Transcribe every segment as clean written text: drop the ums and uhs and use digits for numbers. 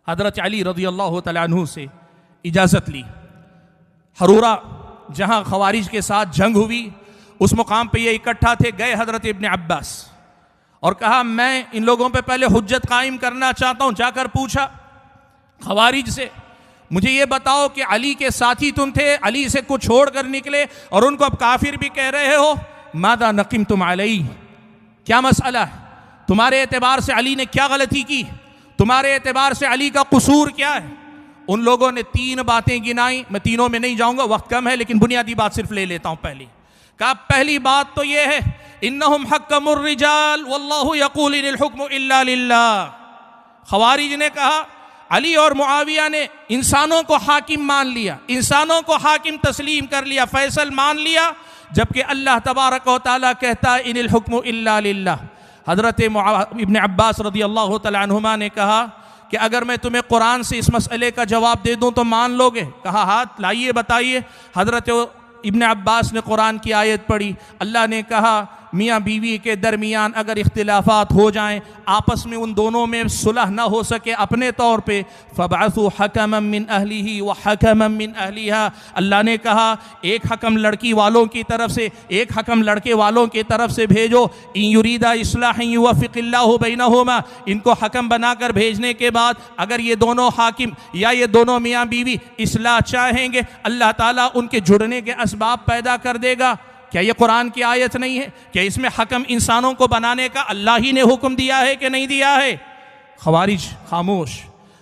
حضرت علی رضی اللہ تعالیٰ عنہ سے اجازت لی. حرورہ جہاں خوارج کے ساتھ جنگ ہوئی اس مقام پہ یہ اکٹھا تھے. گئے حضرت ابن عباس اور کہا میں ان لوگوں پہ پہلے حجت قائم کرنا چاہتا ہوں. جا کر پوچھا خوارج سے, مجھے یہ بتاؤ کہ علی کے ساتھی تم تھے, علی سے کچھ چھوڑ کر نکلے اور ان کو اب کافر بھی کہہ رہے ہو. ماذا نقمتم علیہ, کیا مسئلہ ہے تمہارے اعتبار سے, علی نے کیا غلطی کی, تمہارے اعتبار سے علی کا قصور کیا ہے؟ ان لوگوں نے 3 باتیں گنائیں. میں تینوں میں نہیں جاؤں گا, وقت کم ہے, لیکن بنیادی بات صرف لے لیتا ہوں. پہلی بات تو یہ ہے انہم حکموا الرجال واللہ یقول ان الحکم الا للہ. خوارج نے کہا علی اور معاویہ نے انسانوں کو حاکم مان لیا, انسانوں کو حاکم تسلیم کر لیا, فیصل مان لیا, جبکہ اللہ تبارک و تعالیٰ کہتا ہے ان الحکم الا للہ. حضرت ابن عباس رضی اللہ تعالیٰ عنہما نے کہا کہ اگر میں تمہیں قرآن سے اس مسئلے کا جواب دے دوں تو مان لو گے؟ کہا ہاتھ لائیے بتائیے. حضرت ابن عباس نے قرآن کی آیت پڑھی. اللہ نے کہا میاں بیوی کے درمیان اگر اختلافات ہو جائیں, آپس میں ان دونوں میں صلح نہ ہو سکے اپنے طور پہ, فَبْعَثُوا حَكَمًا مِّنْ أَهْلِهِ وَحَكَمًا مِّنْ أَهْلِهَا. اللہ نے کہا ایک حکم لڑکی والوں کی طرف سے, ایک حکم لڑکے والوں کی طرف سے بھیجو. إِن يُرِيدَا إِصْلَاحًا يُوَفِّقِ اللَّهُ بَيْنَهُمَا. ان کو حکم بنا کر بھیجنے کے بعد اگر یہ دونوں حاکم یا یہ دونوں میاں بیوی اصلاح چاہیں گے, اللہ تعالیٰ ان کے جڑنے کے اسباب پیدا کر دے گا. کیا یہ قرآن کی آیت نہیں ہے؟ کیا اس میں حکم انسانوں کو بنانے کا اللہ ہی نے حکم دیا ہے کہ نہیں دیا ہے؟ خوارج خاموش.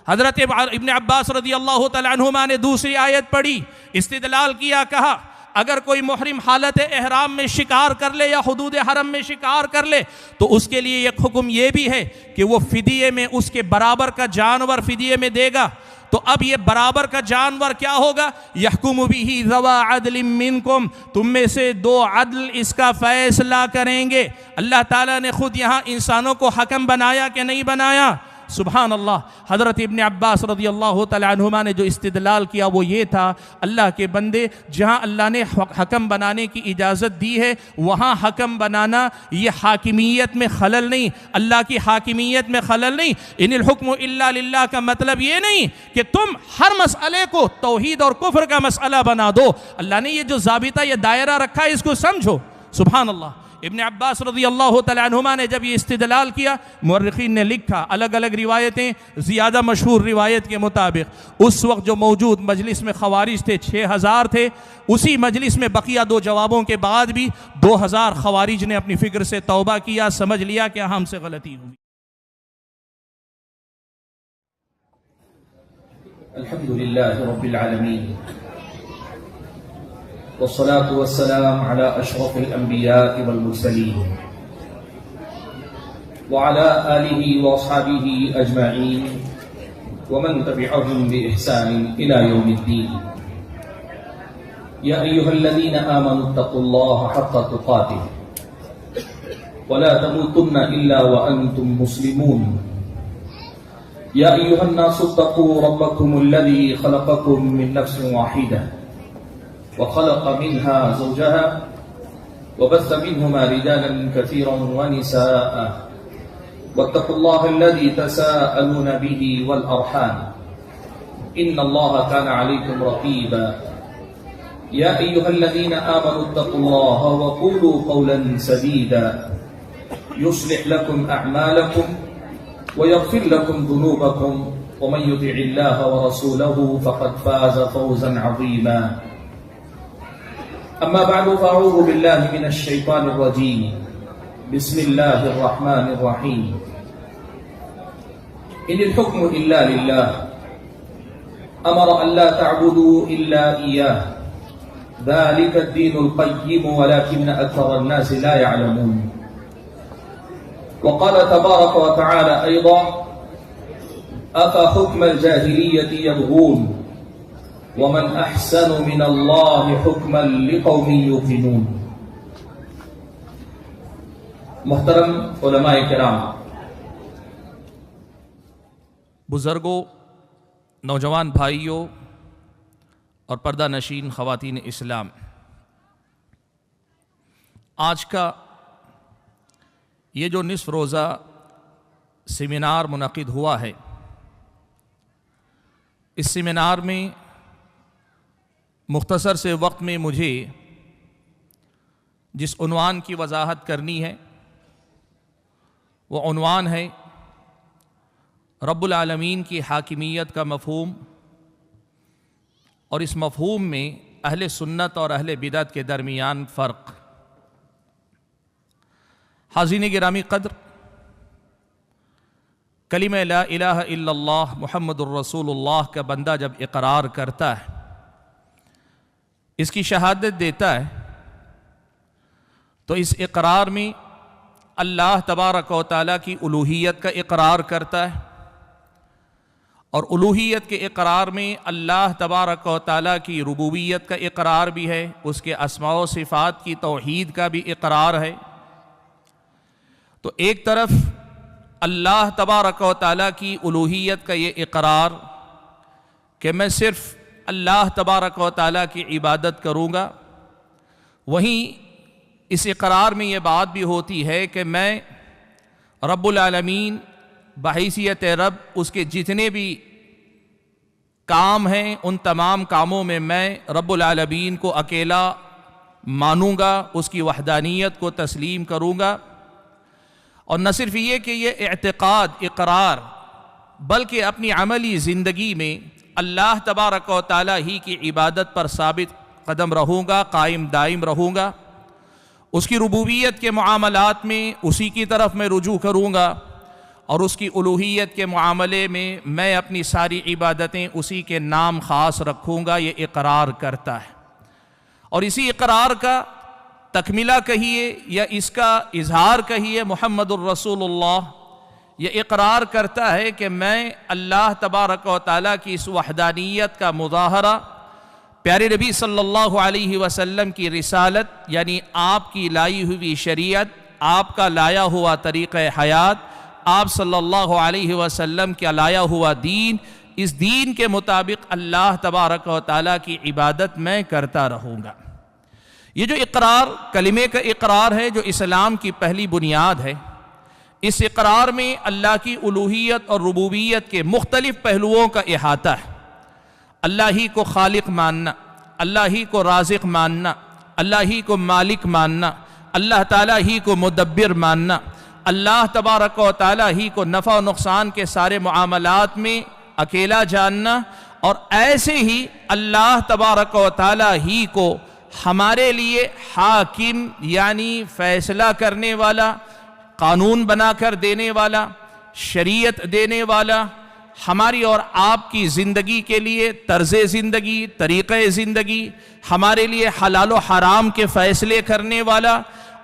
حضرت ابن عباس رضی اللہ تعالیٰ عنہما نے دوسری آیت پڑھی, استدلال کیا, کہا اگر کوئی محرم حالت احرام میں شکار کر لے یا حدود حرم میں شکار کر لے تو اس کے لیے ایک حکم یہ بھی ہے کہ وہ فدیے میں اس کے برابر کا جانور فدیے میں دے گا. تو اب یہ برابر کا جانور کیا ہوگا؟ یحکم بہ ذوی عدل منکم, تم میں سے 2 عدل اس کا فیصلہ کریں گے. اللہ تعالیٰ نے خود یہاں انسانوں کو حکم بنایا کہ نہیں بنایا؟ سبحان اللہ. حضرت ابن عباس رضی اللہ تعالیٰ عنہما نے جو استدلال کیا وہ یہ تھا, اللہ کے بندے جہاں اللہ نے حکم بنانے کی اجازت دی ہے وہاں حکم بنانا یہ حاکمیت میں خلل نہیں, اللہ کی حاکمیت میں خلل نہیں. ان الحکم الا للہ کا مطلب یہ نہیں کہ تم ہر مسئلے کو توحید اور کفر کا مسئلہ بنا دو. اللہ نے یہ جو ضابطہ یہ دائرہ رکھا ہے اس کو سمجھو. سبحان اللہ. ابن عباس رضی اللہ تعالیٰ عنہما نے جب یہ استدلال کیا, مورخین نے لکھا الگ الگ روایتیں, زیادہ مشہور روایت کے مطابق اس وقت جو موجود مجلس میں خوارج تھے 6000 تھے. اسی مجلس میں بقیہ 2 جوابوں کے بعد بھی 2000 خوارج نے اپنی فکر سے توبہ کیا, سمجھ لیا کہ ہم سے غلطی ہوئی. الحمدللہ رب العالمین والصلاة والسلام على أشرف الأنبياء والمرسلين وعلى آله وأصحابه أجمعين ومن تبعهم بإحسان إلى يوم الدين. يا أيها الذين آمنوا اتقوا الله حق تقاته ولا تموتن إلا وأنتم مسلمون. يا أيها الناس اتقوا ربكم الذي خلقكم من نفس واحدة وخلق منها زوجها وبث منهما رجالا كثيرا ونساء واتقوا الله الذي تساءلون به والأرحام إن الله كان عليكم رقيبا. يا أيها الذين آمنوا اتقوا الله وقولوا قولا سديدا يصلح لكم أعمالكم ويغفر لكم ذنوبكم ومن يطع الله ورسوله فقد فاز فوزا عظيما. أما بعد فأعوذ بالله من الشيطان الرجيم. بسم الله الرحمن الرحيم. إن الحكم إلا لله أمر أن لا تعبدوا إلا إياه ذلك الدين القيم ولكن أكثر الناس لا يعلمون. وقال تبارك وتعالى أيضا أفحكم الجاهلية يبغون ومن احسن من اللہ حکما لقوم یوقنون. محترم علماء کرام, بزرگوں, نوجوان بھائیوں اور پردہ نشین خواتین اسلام, آج کا یہ جو نصف روزہ سیمینار منعقد ہوا ہے اس سیمینار میں مختصر سے وقت میں مجھے جس عنوان کی وضاحت کرنی ہے وہ عنوان ہے رب العالمین کی حاکمیت کا مفہوم، اور اس مفہوم میں اہل سنت اور اہل بدعت کے درمیان فرق۔ حاضرین گرامی قدر، کلمہ لا الہ الا اللہ محمد الرسول اللہ کا بندہ جب اقرار کرتا ہے، اس کی شہادت دیتا ہے، تو اس اقرار میں اللہ تبارک و تعالیٰ کی الوہیت کا اقرار کرتا ہے، اور الوہیت کے اقرار میں اللہ تبارک و تعالیٰ کی ربوبیت کا اقرار بھی ہے، اس کے اسماء و صفات کی توحید کا بھی اقرار ہے۔ تو ایک طرف اللہ تبارک و تعالیٰ کی الوہیت کا یہ اقرار کہ میں صرف اللہ تبارک و تعالیٰ کی عبادت کروں گا، وہیں اس اقرار میں یہ بات بھی ہوتی ہے کہ میں رب العالمین بحیثیت رب اس کے جتنے بھی کام ہیں ان تمام کاموں میں میں رب العالمین کو اکیلا مانوں گا، اس کی وحدانیت کو تسلیم کروں گا۔ اور نہ صرف یہ کہ یہ اعتقاد اقرار، بلکہ اپنی عملی زندگی میں اللہ تبارک و تعالیٰ ہی کی عبادت پر ثابت قدم رہوں گا، قائم دائم رہوں گا، اس کی ربوبیت کے معاملات میں اسی کی طرف میں رجوع کروں گا، اور اس کی الوہیت کے معاملے میں میں اپنی ساری عبادتیں اسی کے نام خاص رکھوں گا۔ یہ اقرار کرتا ہے، اور اسی اقرار کا تکملہ کہیے یا اس کا اظہار کہیے محمد الرسول اللہ، یہ اقرار کرتا ہے کہ میں اللہ تبارک و تعالیٰ کی اس وحدانیت کا مظاہرہ پیارے نبی صلی اللہ علیہ وسلم کی رسالت، یعنی آپ کی لائی ہوئی شریعت، آپ کا لایا ہوا طریقہ حیات، آپ صلی اللہ علیہ وسلم کا لایا ہوا دین، اس دین کے مطابق اللہ تبارک و تعالیٰ کی عبادت میں کرتا رہوں گا۔ یہ جو اقرار کلمے کا اقرار ہے جو اسلام کی پہلی بنیاد ہے، اس اقرار میں اللہ کی الوہیت اور ربوبیت کے مختلف پہلوؤں کا احاطہ ہے۔ اللہ ہی کو خالق ماننا، اللہ ہی کو رازق ماننا، اللہ ہی کو مالک ماننا، اللہ تعالیٰ ہی کو مدبر ماننا، اللہ تبارک و تعالیٰ ہی کو نفع و نقصان کے سارے معاملات میں اکیلا جاننا، اور ایسے ہی اللہ تبارک و تعالیٰ ہی کو ہمارے لیے حاکم یعنی فیصلہ کرنے والا، قانون بنا کر دینے والا، شریعت دینے والا، ہماری اور آپ کی زندگی کے لیے طرز زندگی، طریقہ زندگی، ہمارے لیے حلال و حرام کے فیصلے کرنے والا،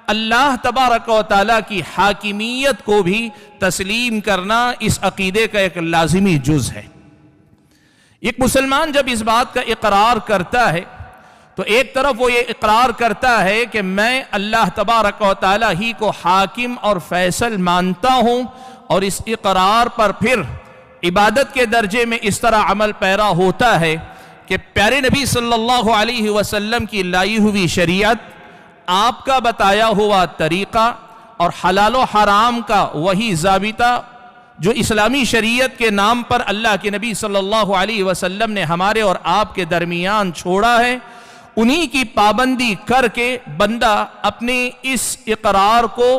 اللہ تبارک و تعالیٰ کی حاکمیت کو بھی تسلیم کرنا اس عقیدے کا ایک لازمی جز ہے۔ ایک مسلمان جب اس بات کا اقرار کرتا ہے تو ایک طرف وہ یہ اقرار کرتا ہے کہ میں اللہ تبارک و تعالیٰ ہی کو حاکم اور فیصل مانتا ہوں، اور اس اقرار پر پھر عبادت کے درجے میں اس طرح عمل پیرا ہوتا ہے کہ پیارے نبی صلی اللہ علیہ وسلم کی لائی ہوئی شریعت، آپ کا بتایا ہوا طریقہ اور حلال و حرام کا وہی ضابطہ جو اسلامی شریعت کے نام پر اللہ کے نبی صلی اللہ علیہ وسلم نے ہمارے اور آپ کے درمیان چھوڑا ہے، انہی کی پابندی کر کے بندہ اپنے اس اقرار کو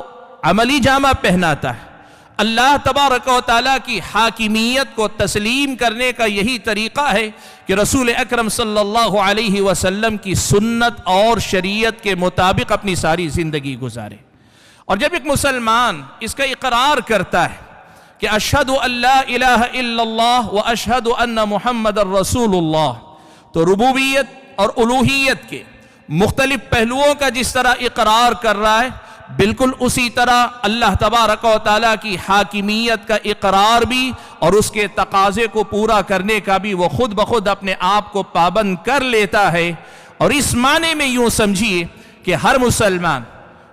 عملی جامہ پہناتا ہے۔ اللہ تبارک و تعالیٰ کی حاکمیت کو تسلیم کرنے کا یہی طریقہ ہے کہ رسول اکرم صلی اللہ علیہ وسلم کی سنت اور شریعت کے مطابق اپنی ساری زندگی گزارے۔ اور جب ایک مسلمان اس کا اقرار کرتا ہے کہ اشہد ان لا الہ الا اللہ و اشہد ان محمد الرسول اللہ، تو ربوبیت اور الوہیت کے مختلف پہلوؤں کا جس طرح اقرار کر رہا ہے، بالکل اسی طرح اللہ تبارک و تعالیٰ کی حاکمیت کا اقرار بھی اور اس کے تقاضے کو پورا کرنے کا بھی وہ خود بخود اپنے آپ کو پابند کر لیتا ہے۔ اور اس معنی میں یوں سمجھیے کہ ہر مسلمان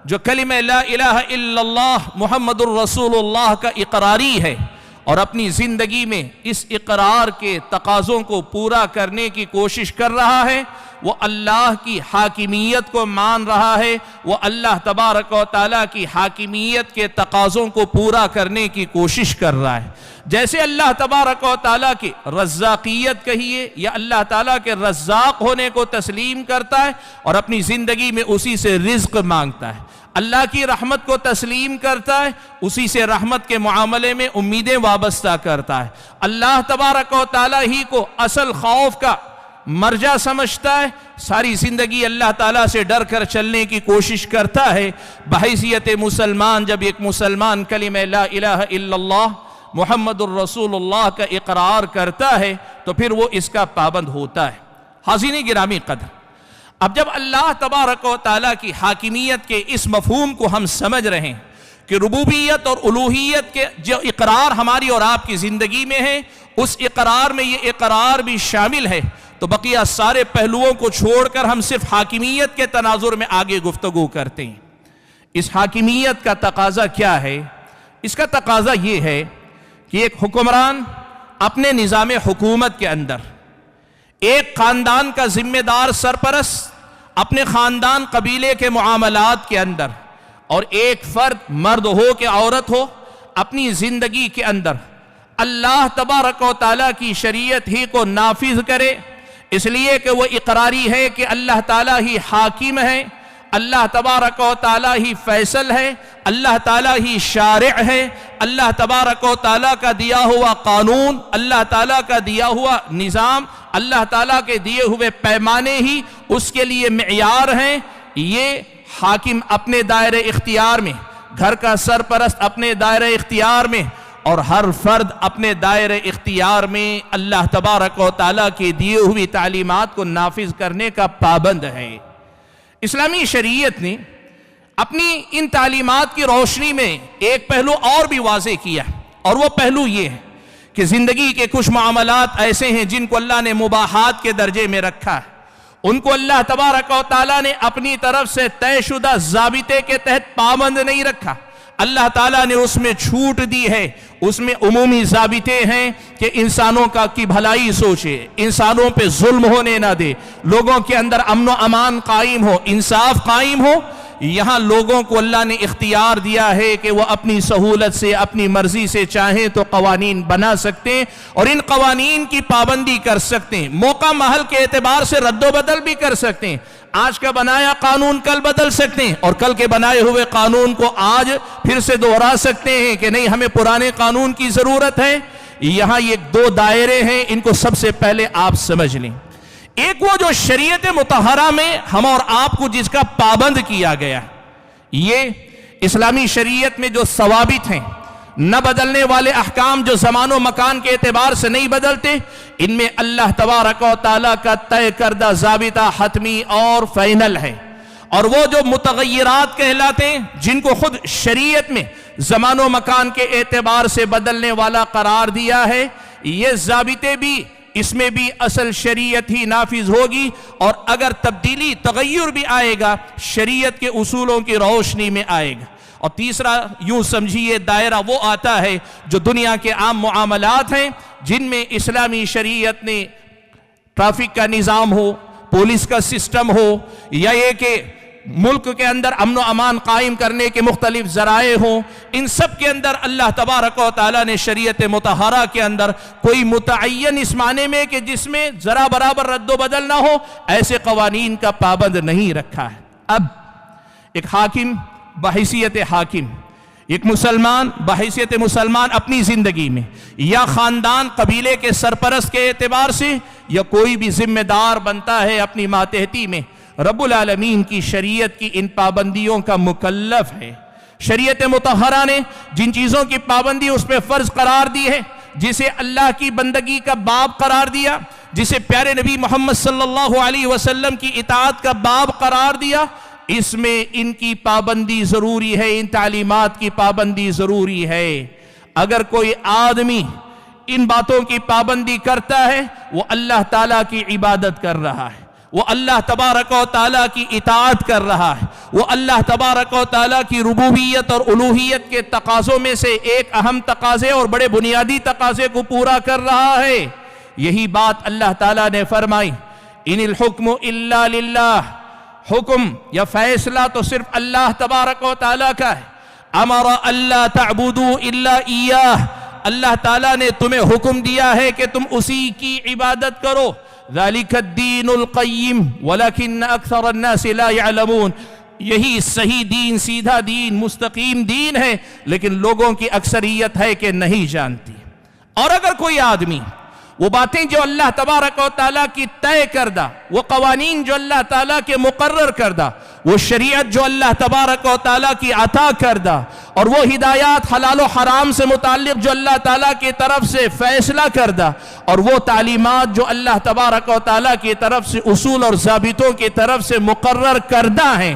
جو کلمہ لا الہ الا اللہ محمد الرسول اللہ کا اقراری ہے اور اپنی زندگی میں اس اقرار کے تقاضوں کو پورا کرنے کی کوشش کر رہا ہے، وہ اللہ کی حاکمیت کو مان رہا ہے، وہ اللہ تبارک و تعالیٰ کی حاکمیت کے تقاضوں کو پورا کرنے کی کوشش کر رہا ہے۔ جیسے اللہ تبارک و تعالیٰ کی رزاقیت کہیے یا اللہ تعالیٰ کے رزاق ہونے کو تسلیم کرتا ہے اور اپنی زندگی میں اسی سے رزق مانگتا ہے، اللہ کی رحمت کو تسلیم کرتا ہے، اسی سے رحمت کے معاملے میں امیدیں وابستہ کرتا ہے، اللہ تبارک و تعالیٰ ہی کو اصل خوف کا مرجع سمجھتا ہے، ساری زندگی اللہ تعالیٰ سے ڈر کر چلنے کی کوشش کرتا ہے، بحیثیت مسلمان جب ایک مسلمان کلمہ لا الہ الا اللہ محمد الرسول اللہ کا اقرار کرتا ہے تو پھر وہ اس کا پابند ہوتا ہے۔ حاضرین گرامی قدر، اب جب اللہ تبارک و تعالیٰ کی حاکمیت کے اس مفہوم کو ہم سمجھ رہے ہیں کہ ربوبیت اور الوہیت کے جو اقرار ہماری اور آپ کی زندگی میں ہے، اس اقرار میں یہ اقرار بھی شامل ہے، تو بقیہ سارے پہلوؤں کو چھوڑ کر ہم صرف حاکمیت کے تناظر میں آگے گفتگو کرتے ہیں۔ اس حاکمیت کا تقاضا کیا ہے؟ اس کا تقاضا یہ ہے کہ ایک حکمران اپنے نظام حکومت کے اندر ایک خاندان کا ذمہ دار سرپرست اپنے خاندان قبیلے کے معاملات کے اندر، اور ایک فرد مرد ہو کہ عورت ہو، اپنی زندگی کے اندر اللہ تبارک و تعالیٰ کی شریعت ہی کو نافذ کرے، اس لیے کہ وہ اقراری ہے کہ اللہ تعالیٰ ہی حاکم ہے، اللہ تبارک و تعالیٰ ہی فیصل ہے، اللہ تعالیٰ ہی شارع ہے، اللہ تبارک و تعالیٰ کا دیا ہوا قانون، اللہ تعالیٰ کا دیا ہوا نظام، اللہ تعالیٰ کے دیے ہوئے پیمانے ہی اس کے لیے معیار ہیں۔ یہ حاکم اپنے دائرہ اختیار میں، گھر کا سرپرست اپنے دائرہ اختیار میں، اور ہر فرد اپنے دائرہ اختیار میں اللہ تبارک و تعالیٰ کی دیے ہوئی تعلیمات کو نافذ کرنے کا پابند ہے۔ اسلامی شریعت نے اپنی ان تعلیمات کی روشنی میں ایک پہلو اور بھی واضح کیا، اور وہ پہلو یہ ہے کہ زندگی کے کچھ معاملات ایسے ہیں جن کو اللہ نے مباحات کے درجے میں رکھا ہے، ان کو اللہ تبارک و تعالیٰ نے اپنی طرف سے طے شدہ ضابطے کے تحت پابند نہیں رکھا، اللہ تعالیٰ نے اس میں چھوٹ دی ہے، اس میں عمومی ضابطے ہیں کہ انسانوں کی بھلائی سوچے، انسانوں پہ ظلم ہونے نہ دے، لوگوں کے اندر امن و امان قائم ہو، انصاف قائم ہو۔ یہاں لوگوں کو اللہ نے اختیار دیا ہے کہ وہ اپنی سہولت سے، اپنی مرضی سے چاہیں تو قوانین بنا سکتے ہیں اور ان قوانین کی پابندی کر سکتے ہیں، موقع محل کے اعتبار سے رد و بدل بھی کر سکتے ہیں، آج کا بنایا قانون کل بدل سکتے ہیں اور کل کے بنائے ہوئے قانون کو آج پھر سے دوہرا سکتے ہیں کہ نہیں ہمیں پرانے قانون کی ضرورت ہے۔ یہاں یہ دو دائرے ہیں، ان کو سب سے پہلے آپ سمجھ لیں۔ ایک وہ جو شریعت مطہرہ میں ہم اور آپ کو جس کا پابند کیا گیا، یہ اسلامی شریعت میں جو ثوابت ہیں، نہ بدلنے والے احکام جو زمان و مکان کے اعتبار سے نہیں بدلتے، ان میں اللہ تبارک و تعالیٰ کا طے کردہ ضابطہ حتمی اور فائنل ہے، اور وہ جو متغیرات کہلاتے ہیں جن کو خود شریعت میں زمان و مکان کے اعتبار سے بدلنے والا قرار دیا ہے، یہ ضابطے بھی اس میں بھی اصل شریعت ہی نافذ ہوگی، اور اگر تبدیلی تغیر بھی آئے گا شریعت کے اصولوں کی روشنی میں آئے گا۔ اور تیسرا یوں سمجھیے دائرہ وہ آتا ہے جو دنیا کے عام معاملات ہیں جن میں اسلامی شریعت نے ٹریفک کا نظام ہو، پولیس کا سسٹم ہو، یا یہ کہ ملک کے اندر امن و امان قائم کرنے کے مختلف ذرائع ہوں، ان سب کے اندر اللہ تبارک و تعالیٰ نے شریعت مطہرہ کے اندر کوئی متعین اس معنی میں کہ جس میں ذرا برابر رد و بدل نہ ہو ایسے قوانین کا پابند نہیں رکھا ہے۔ اب ایک حاکم بحیثیت حاکم، ایک مسلمان بحیثیت مسلمان اپنی زندگی میں یا خاندان قبیلے کے سرپرست کے اعتبار سے یا کوئی بھی ذمہ دار بنتا ہے اپنی ماتحتی میں، رب العالمین کی شریعت کی ان پابندیوں کا مکلف ہے۔ شریعت مطہرہ نے جن چیزوں کی پابندی اس پہ فرض قرار دی ہے، جسے اللہ کی بندگی کا باب قرار دیا، جسے پیارے نبی محمد صلی اللہ علیہ وسلم کی اطاعت کا باب قرار دیا، اس میں ان کی پابندی ضروری ہے، ان تعلیمات کی پابندی ضروری ہے۔ اگر کوئی آدمی ان باتوں کی پابندی کرتا ہے وہ اللہ تعالیٰ کی عبادت کر رہا ہے، وہ اللہ تبارک و تعالیٰ کی اطاعت کر رہا ہے، وہ اللہ تبارک و تعالیٰ کی ربوبیت اور الوہیت کے تقاضوں میں سے ایک اہم تقاضے اور بڑے بنیادی تقاضے کو پورا کر رہا ہے۔ یہی بات اللہ تعالیٰ نے فرمائی، ان الحکم الا للہ، حکم یا فیصلہ تو صرف اللہ تبارک و تعالیٰ کا ہے۔ امر اللہ تعبدوا الا ایاہ، اللہ تعالیٰ نے تمہیں حکم دیا ہے کہ تم اسی کی عبادت کرو. ذالک الدین القیم ولکن اکثر الناس لا یعلمون. یہی صحیح دین، سیدھا دین، مستقیم دین ہے، لیکن لوگوں کی اکثریت ہے کہ نہیں جانتی. اور اگر کوئی آدمی وہ باتیں جو اللہ تبارک و تعالیٰ کی طے کردہ، وہ قوانین جو اللہ تعالیٰ کے مقرر کردہ، وہ شریعت جو اللہ تبارک و تعالیٰ کی عطا کردہ، اور وہ ہدایات حلال و حرام سے متعلق جو اللہ تعالیٰ کی طرف سے فیصلہ کردہ، اور وہ تعلیمات جو اللہ تبارک و تعالیٰ کی طرف سے اصول اور ضابطوں کی طرف سے مقرر کردہ ہیں،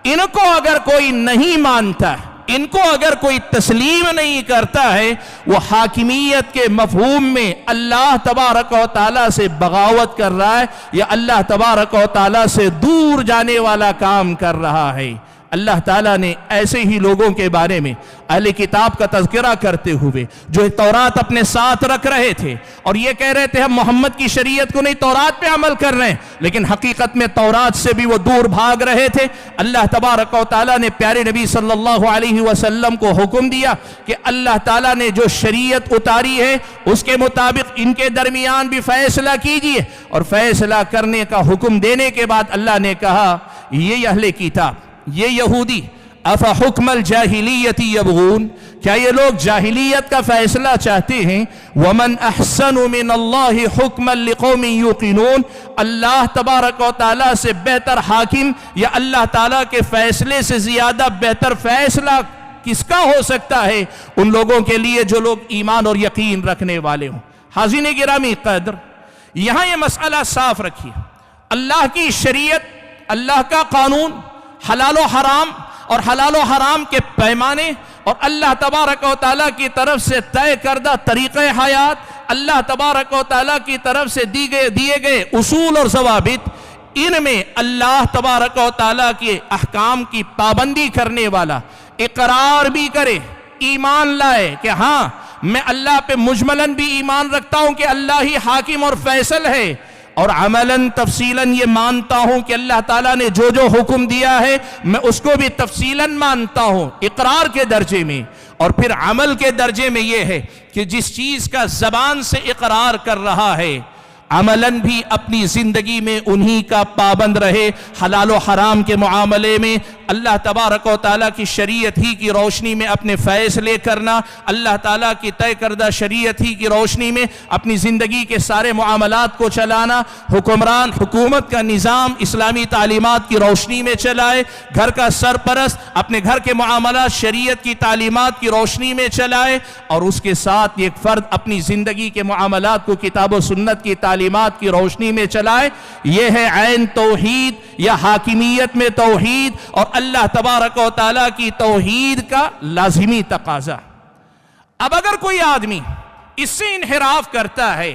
ان کو اگر کوئی نہیں مانتا ہے، ان کو اگر کوئی تسلیم نہیں کرتا ہے، وہ حاکمیت کے مفہوم میں اللہ تبارک و تعالیٰ سے بغاوت کر رہا ہے، یا اللہ تبارک و تعالیٰ سے دور جانے والا کام کر رہا ہے. اللہ تعالیٰ نے ایسے ہی لوگوں کے بارے میں اہل کتاب کا تذکرہ کرتے ہوئے، جو تورات اپنے ساتھ رکھ رہے تھے اور یہ کہہ رہے تھے ہم محمد کی شریعت کو نہیں، تورات پہ عمل کر رہے ہیں، لیکن حقیقت میں تورات سے بھی وہ دور بھاگ رہے تھے. اللہ تبارک و تعالیٰ نے پیارے نبی صلی اللہ علیہ وسلم کو حکم دیا کہ اللہ تعالیٰ نے جو شریعت اتاری ہے اس کے مطابق ان کے درمیان بھی فیصلہ کیجئے. اور فیصلہ کرنے کا حکم دینے کے بعد اللہ نے کہا یہ اہل کتاب، یہ یہودی، افحکم الجاہلیت یبغون، کیا یہ لوگ جاہلیت کا فیصلہ چاہتے ہیں؟ ومن احسن من اللہ حکما لقوم یوقنون، اللہ تبارک و تعالیٰ سے بہتر حاکم یا اللہ تعالیٰ کے فیصلے سے زیادہ بہتر فیصلہ کس کا ہو سکتا ہے ان لوگوں کے لیے جو لوگ ایمان اور یقین رکھنے والے ہوں. حاضرین گرامی قدر، یہاں یہ مسئلہ صاف رکھیے، اللہ کی شریعت، اللہ کا قانون، حلال و حرام اور حلال و حرام کے پیمانے، اور اللہ تبارک و تعالیٰ کی طرف سے طے کردہ طریقہ حیات، اللہ تبارک و تعالیٰ کی طرف سے دیے گئے اصول اور ضوابط، ان میں اللہ تبارک و تعالیٰ کے احکام کی پابندی کرنے والا اقرار بھی کرے، ایمان لائے کہ ہاں میں اللہ پہ مجملاً بھی ایمان رکھتا ہوں کہ اللہ ہی حاکم اور فیصل ہے، اور عملاً تفصیلاً یہ مانتا ہوں کہ اللہ تعالیٰ نے جو جو حکم دیا ہے میں اس کو بھی تفصیلاً مانتا ہوں، اقرار کے درجے میں. اور پھر عمل کے درجے میں یہ ہے کہ جس چیز کا زبان سے اقرار کر رہا ہے عملاً بھی اپنی زندگی میں انہی کا پابند رہے. حلال و حرام کے معاملے میں اللہ تبارک و تعالیٰ کی شریعت ہی کی روشنی میں اپنے فیصلے کرنا، اللہ تعالیٰ کی طے کردہ شریعت ہی کی روشنی میں اپنی زندگی کے سارے معاملات کو چلانا. حکمران حکومت کا نظام اسلامی تعلیمات کی روشنی میں چلائے، گھر کا سرپرست اپنے گھر کے معاملات شریعت کی تعلیمات کی روشنی میں چلائے، اور اس کے ساتھ ایک فرد اپنی زندگی کے معاملات کو کتاب و سنت کی تعلیمات کی روشنی میں چلائے. یہ ہے عین توحید یا حاکمیت میں توحید اور اللہ تبارک و تعالیٰ کی توحید کا لازمی تقاضا. اب اگر کوئی آدمی اس سے انحراف کرتا ہے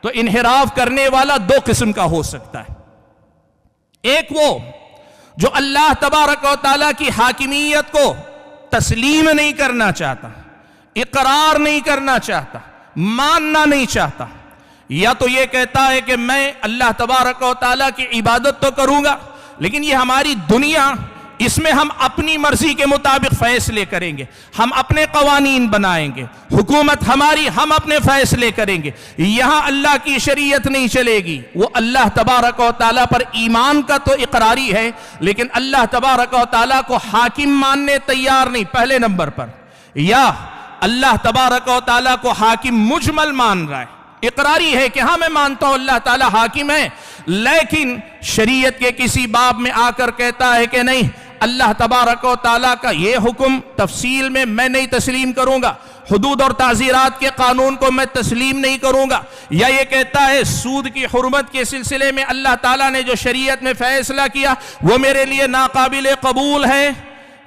تو انحراف کرنے والا دو قسم کا ہو سکتا ہے. ایک وہ جو اللہ تبارک و تعالیٰ کی حاکمیت کو تسلیم نہیں کرنا چاہتا، اقرار نہیں کرنا چاہتا، ماننا نہیں چاہتا، یا تو یہ کہتا ہے کہ میں اللہ تبارک و تعالیٰ کی عبادت تو کروں گا لیکن یہ ہماری دنیا، اس میں ہم اپنی مرضی کے مطابق فیصلے کریں گے، ہم اپنے قوانین بنائیں گے، حکومت ہماری، ہم اپنے فیصلے کریں گے، یہاں اللہ کی شریعت نہیں چلے گی. وہ اللہ تبارک و تعالیٰ پر ایمان کا تو اقراری ہے لیکن اللہ تبارک و تعالیٰ کو حاکم ماننے تیار نہیں پہلے نمبر پر، یا اللہ تبارک و تعالیٰ کو حاکم مجمل مان رہا ہے، اقراری ہے کہ ہاں میں مانتا ہوں اللہ تعالیٰ حاکم ہے، لیکن شریعت کے کسی باب میں آ کر کہتا ہے کہ نہیں، اللہ تبارک و تعالیٰ کا یہ حکم تفصیل میں نہیں تسلیم کروں گا، حدود اور تعزیرات کے قانون کو میں تسلیم نہیں کروں گا، یا یہ کہتا ہے سود کی حرمت کے سلسلے میں اللہ تعالیٰ نے جو شریعت میں فیصلہ کیا وہ میرے لیے ناقابل قبول ہے.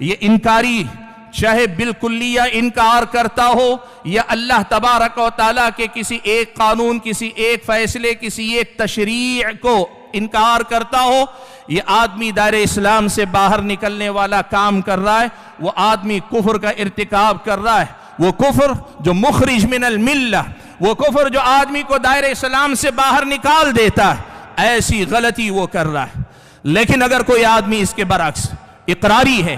یہ انکاری، چاہے بالکلیہ انکار کرتا ہو یا اللہ تبارک و تعالیٰ کے کسی ایک قانون، کسی ایک فیصلے، کسی ایک تشریع کو انکار کرتا ہو، یہ آدمی دائرہ اسلام سے باہر نکلنے والا کام کر رہا ہے. وہ آدمی کفر کا ارتکاب کر رہا ہے، وہ کفر جو مخرج من الملہ، وہ کفر جو آدمی کو دائرہ اسلام سے باہر نکال دیتا ہے، ایسی غلطی وہ کر رہا ہے. لیکن اگر کوئی آدمی اس کے برعکس اقراری ہے،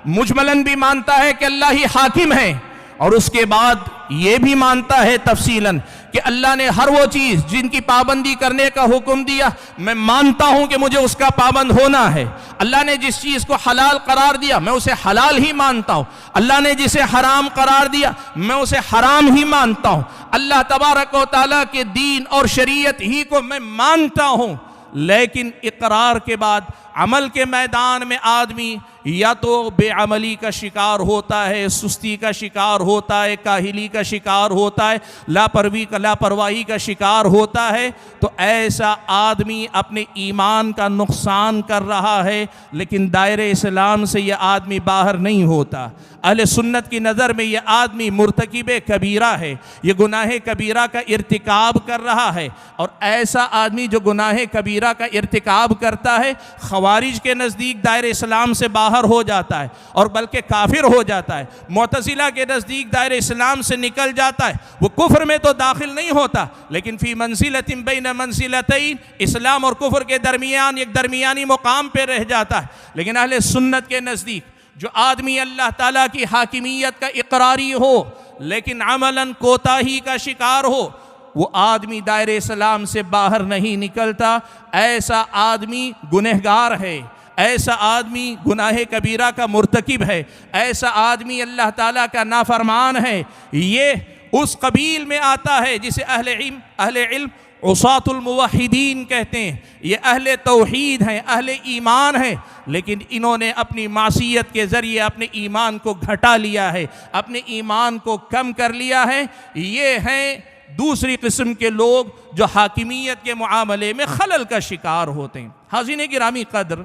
مجملاً بھی مانتا ہے کہ اللہ ہی حاکم ہے، اور اس کے بعد یہ بھی مانتا ہے تفصیلاً کہ اللہ نے ہر وہ چیز جن کی پابندی کرنے کا حکم دیا میں مانتا ہوں کہ مجھے اس کا پابند ہونا ہے. اللہ نے جس چیز کو حلال قرار دیا میں اسے حلال ہی مانتا ہوں. اللہ نے جسے حرام قرار دیا میں اسے حرام ہی مانتا ہوں. اللہ تبارک و تعالیٰ کے دین اور شریعت ہی کو میں مانتا ہوں. لیکن اقرار کے بعد عمل کے میدان میں آدمی یا تو بے عملی کا شکار ہوتا ہے, سستی کا شکار ہوتا ہے, کاہلی کا شکار ہوتا ہے, لاپرواہی کا شکار ہوتا ہے. تو ایسا آدمی اپنے ایمان کا نقصان کر رہا ہے, لیکن دائرہ اسلام سے یہ آدمی باہر نہیں ہوتا. اہل سنت کی نظر میں یہ آدمی مرتکب کبیرہ ہے, یہ گناہ کبیرہ کا ارتکاب کر رہا ہے. اور ایسا آدمی جو گناہ کبیرہ کا ارتکاب کرتا ہے خوارج کے نزدیک دائرہ اسلام سے باہر ہو جاتا ہے اور بلکہ کافر ہو جاتا ہے. معتزلہ کے نزدیک دائرہ اسلام سے نکل جاتا ہے. وہ کفر میں تو داخل نہیں ہوتا لیکن فی منزلۃ بین منزلتین, اسلام اور کفر کے درمیان ایک درمیانی مقام پہ رہ جاتا ہے. لیکن اہل سنت کے نزدیک جو آدمی اللہ تعالیٰ کی حاکمیت کا اقراری ہو لیکن عملاً کوتاہی کا شکار ہو, وہ آدمی دائرہ اسلام سے باہر نہیں نکلتا. ایسا آدمی گنہگار ہے, ایسا آدمی گناہ کبیرہ کا مرتکب ہے, ایسا آدمی اللہ تعالیٰ کا نافرمان ہے. یہ اس قبیل میں آتا ہے جسے اہل علم عصاة الموحدین کہتے ہیں. یہ اہل توحید ہیں, اہل ایمان ہیں, لیکن انہوں نے اپنی معصیت کے ذریعے اپنے ایمان کو گھٹا لیا ہے, اپنے ایمان کو کم کر لیا ہے. یہ ہیں دوسری قسم کے لوگ جو حاکمیت کے معاملے میں خلل کا شکار ہوتے ہیں. حاضرین گرامی قدر,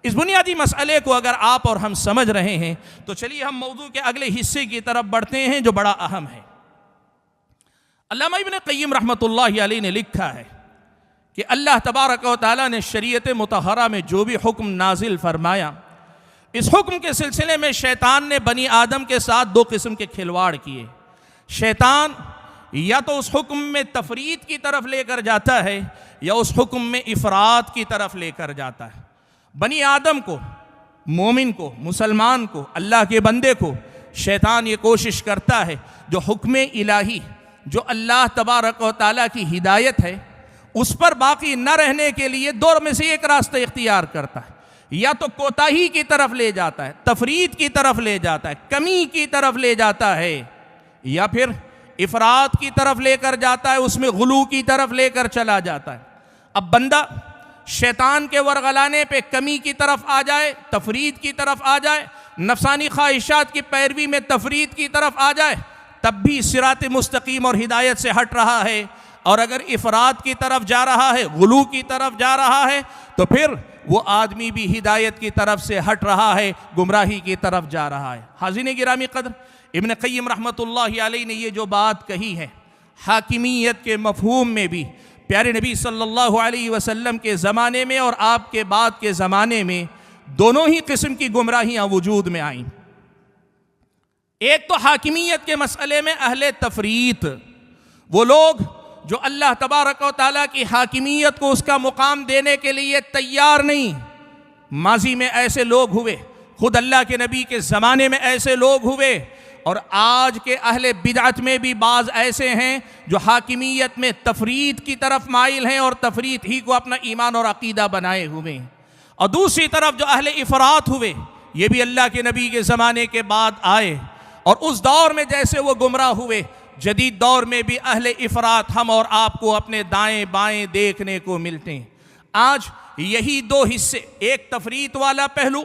اس بنیادی مسئلے کو اگر آپ اور ہم سمجھ رہے ہیں تو چلیے ہم موضوع کے اگلے حصے کی طرف بڑھتے ہیں جو بڑا اہم ہے. علامہ ابن قیم رحمۃ اللہ علیہ نے لکھا ہے کہ اللہ تبارک و تعالیٰ نے شریعت مطہرہ میں جو بھی حکم نازل فرمایا, اس حکم کے سلسلے میں شیطان نے بنی آدم کے ساتھ دو قسم کے کھلواڑ کیے. شیطان یا تو اس حکم میں تفرید کی طرف لے کر جاتا ہے یا اس حکم میں افراط کی طرف لے کر جاتا ہے. بنی آدم کو, مومن کو, مسلمان کو, اللہ کے بندے کو شیطان یہ کوشش کرتا ہے جو حکم الہی, جو اللہ تبارک و تعالیٰ کی ہدایت ہے, اس پر باقی نہ رہنے کے لیے دور میں سے ایک راستہ اختیار کرتا ہے. یا تو کوتاہی کی طرف لے جاتا ہے, تفرید کی طرف لے جاتا ہے, کمی کی طرف لے جاتا ہے, یا پھر افراط کی طرف لے کر جاتا ہے, اس میں غلو کی طرف لے کر چلا جاتا ہے. اب بندہ شیطان کے ورغلانے پہ کمی کی طرف آ جائے, تفرید کی طرف آ جائے, نفسانی خواہشات کی پیروی میں تفرید کی طرف آ جائے, تب بھی صراط مستقیم اور ہدایت سے ہٹ رہا ہے. اور اگر افراط کی طرف جا رہا ہے, غلو کی طرف جا رہا ہے, تو پھر وہ آدمی بھی ہدایت کی طرف سے ہٹ رہا ہے, گمراہی کی طرف جا رہا ہے. حاضرین گرامی قدر, ابن قیم رحمۃ اللہ علیہ نے یہ جو بات کہی ہے حاکمیت کے مفہوم میں بھی پیارے نبی صلی اللہ علیہ وسلم کے زمانے میں اور آپ کے بعد کے زمانے میں دونوں ہی قسم کی گمراہیاں وجود میں آئیں. ایک تو حاکمیت کے مسئلے میں اہل تفریط, وہ لوگ جو اللہ تبارک و تعالیٰ کی حاکمیت کو اس کا مقام دینے کے لیے تیار نہیں. ماضی میں ایسے لوگ ہوئے, خود اللہ کے نبی کے زمانے میں ایسے لوگ ہوئے, اور آج کے اہل بدعت میں بھی بعض ایسے ہیں جو حاکمیت میں تفرید کی طرف مائل ہیں اور تفرید ہی کو اپنا ایمان اور عقیدہ بنائے ہوئے ہیں. اور دوسری طرف جو اہل افراط ہوئے, یہ بھی اللہ کے نبی کے زمانے کے بعد آئے, اور اس دور میں جیسے وہ گمراہ ہوئے, جدید دور میں بھی اہل افراط ہم اور آپ کو اپنے دائیں بائیں دیکھنے کو ملتے ہیں. آج یہی دو حصے, ایک تفریط والا پہلو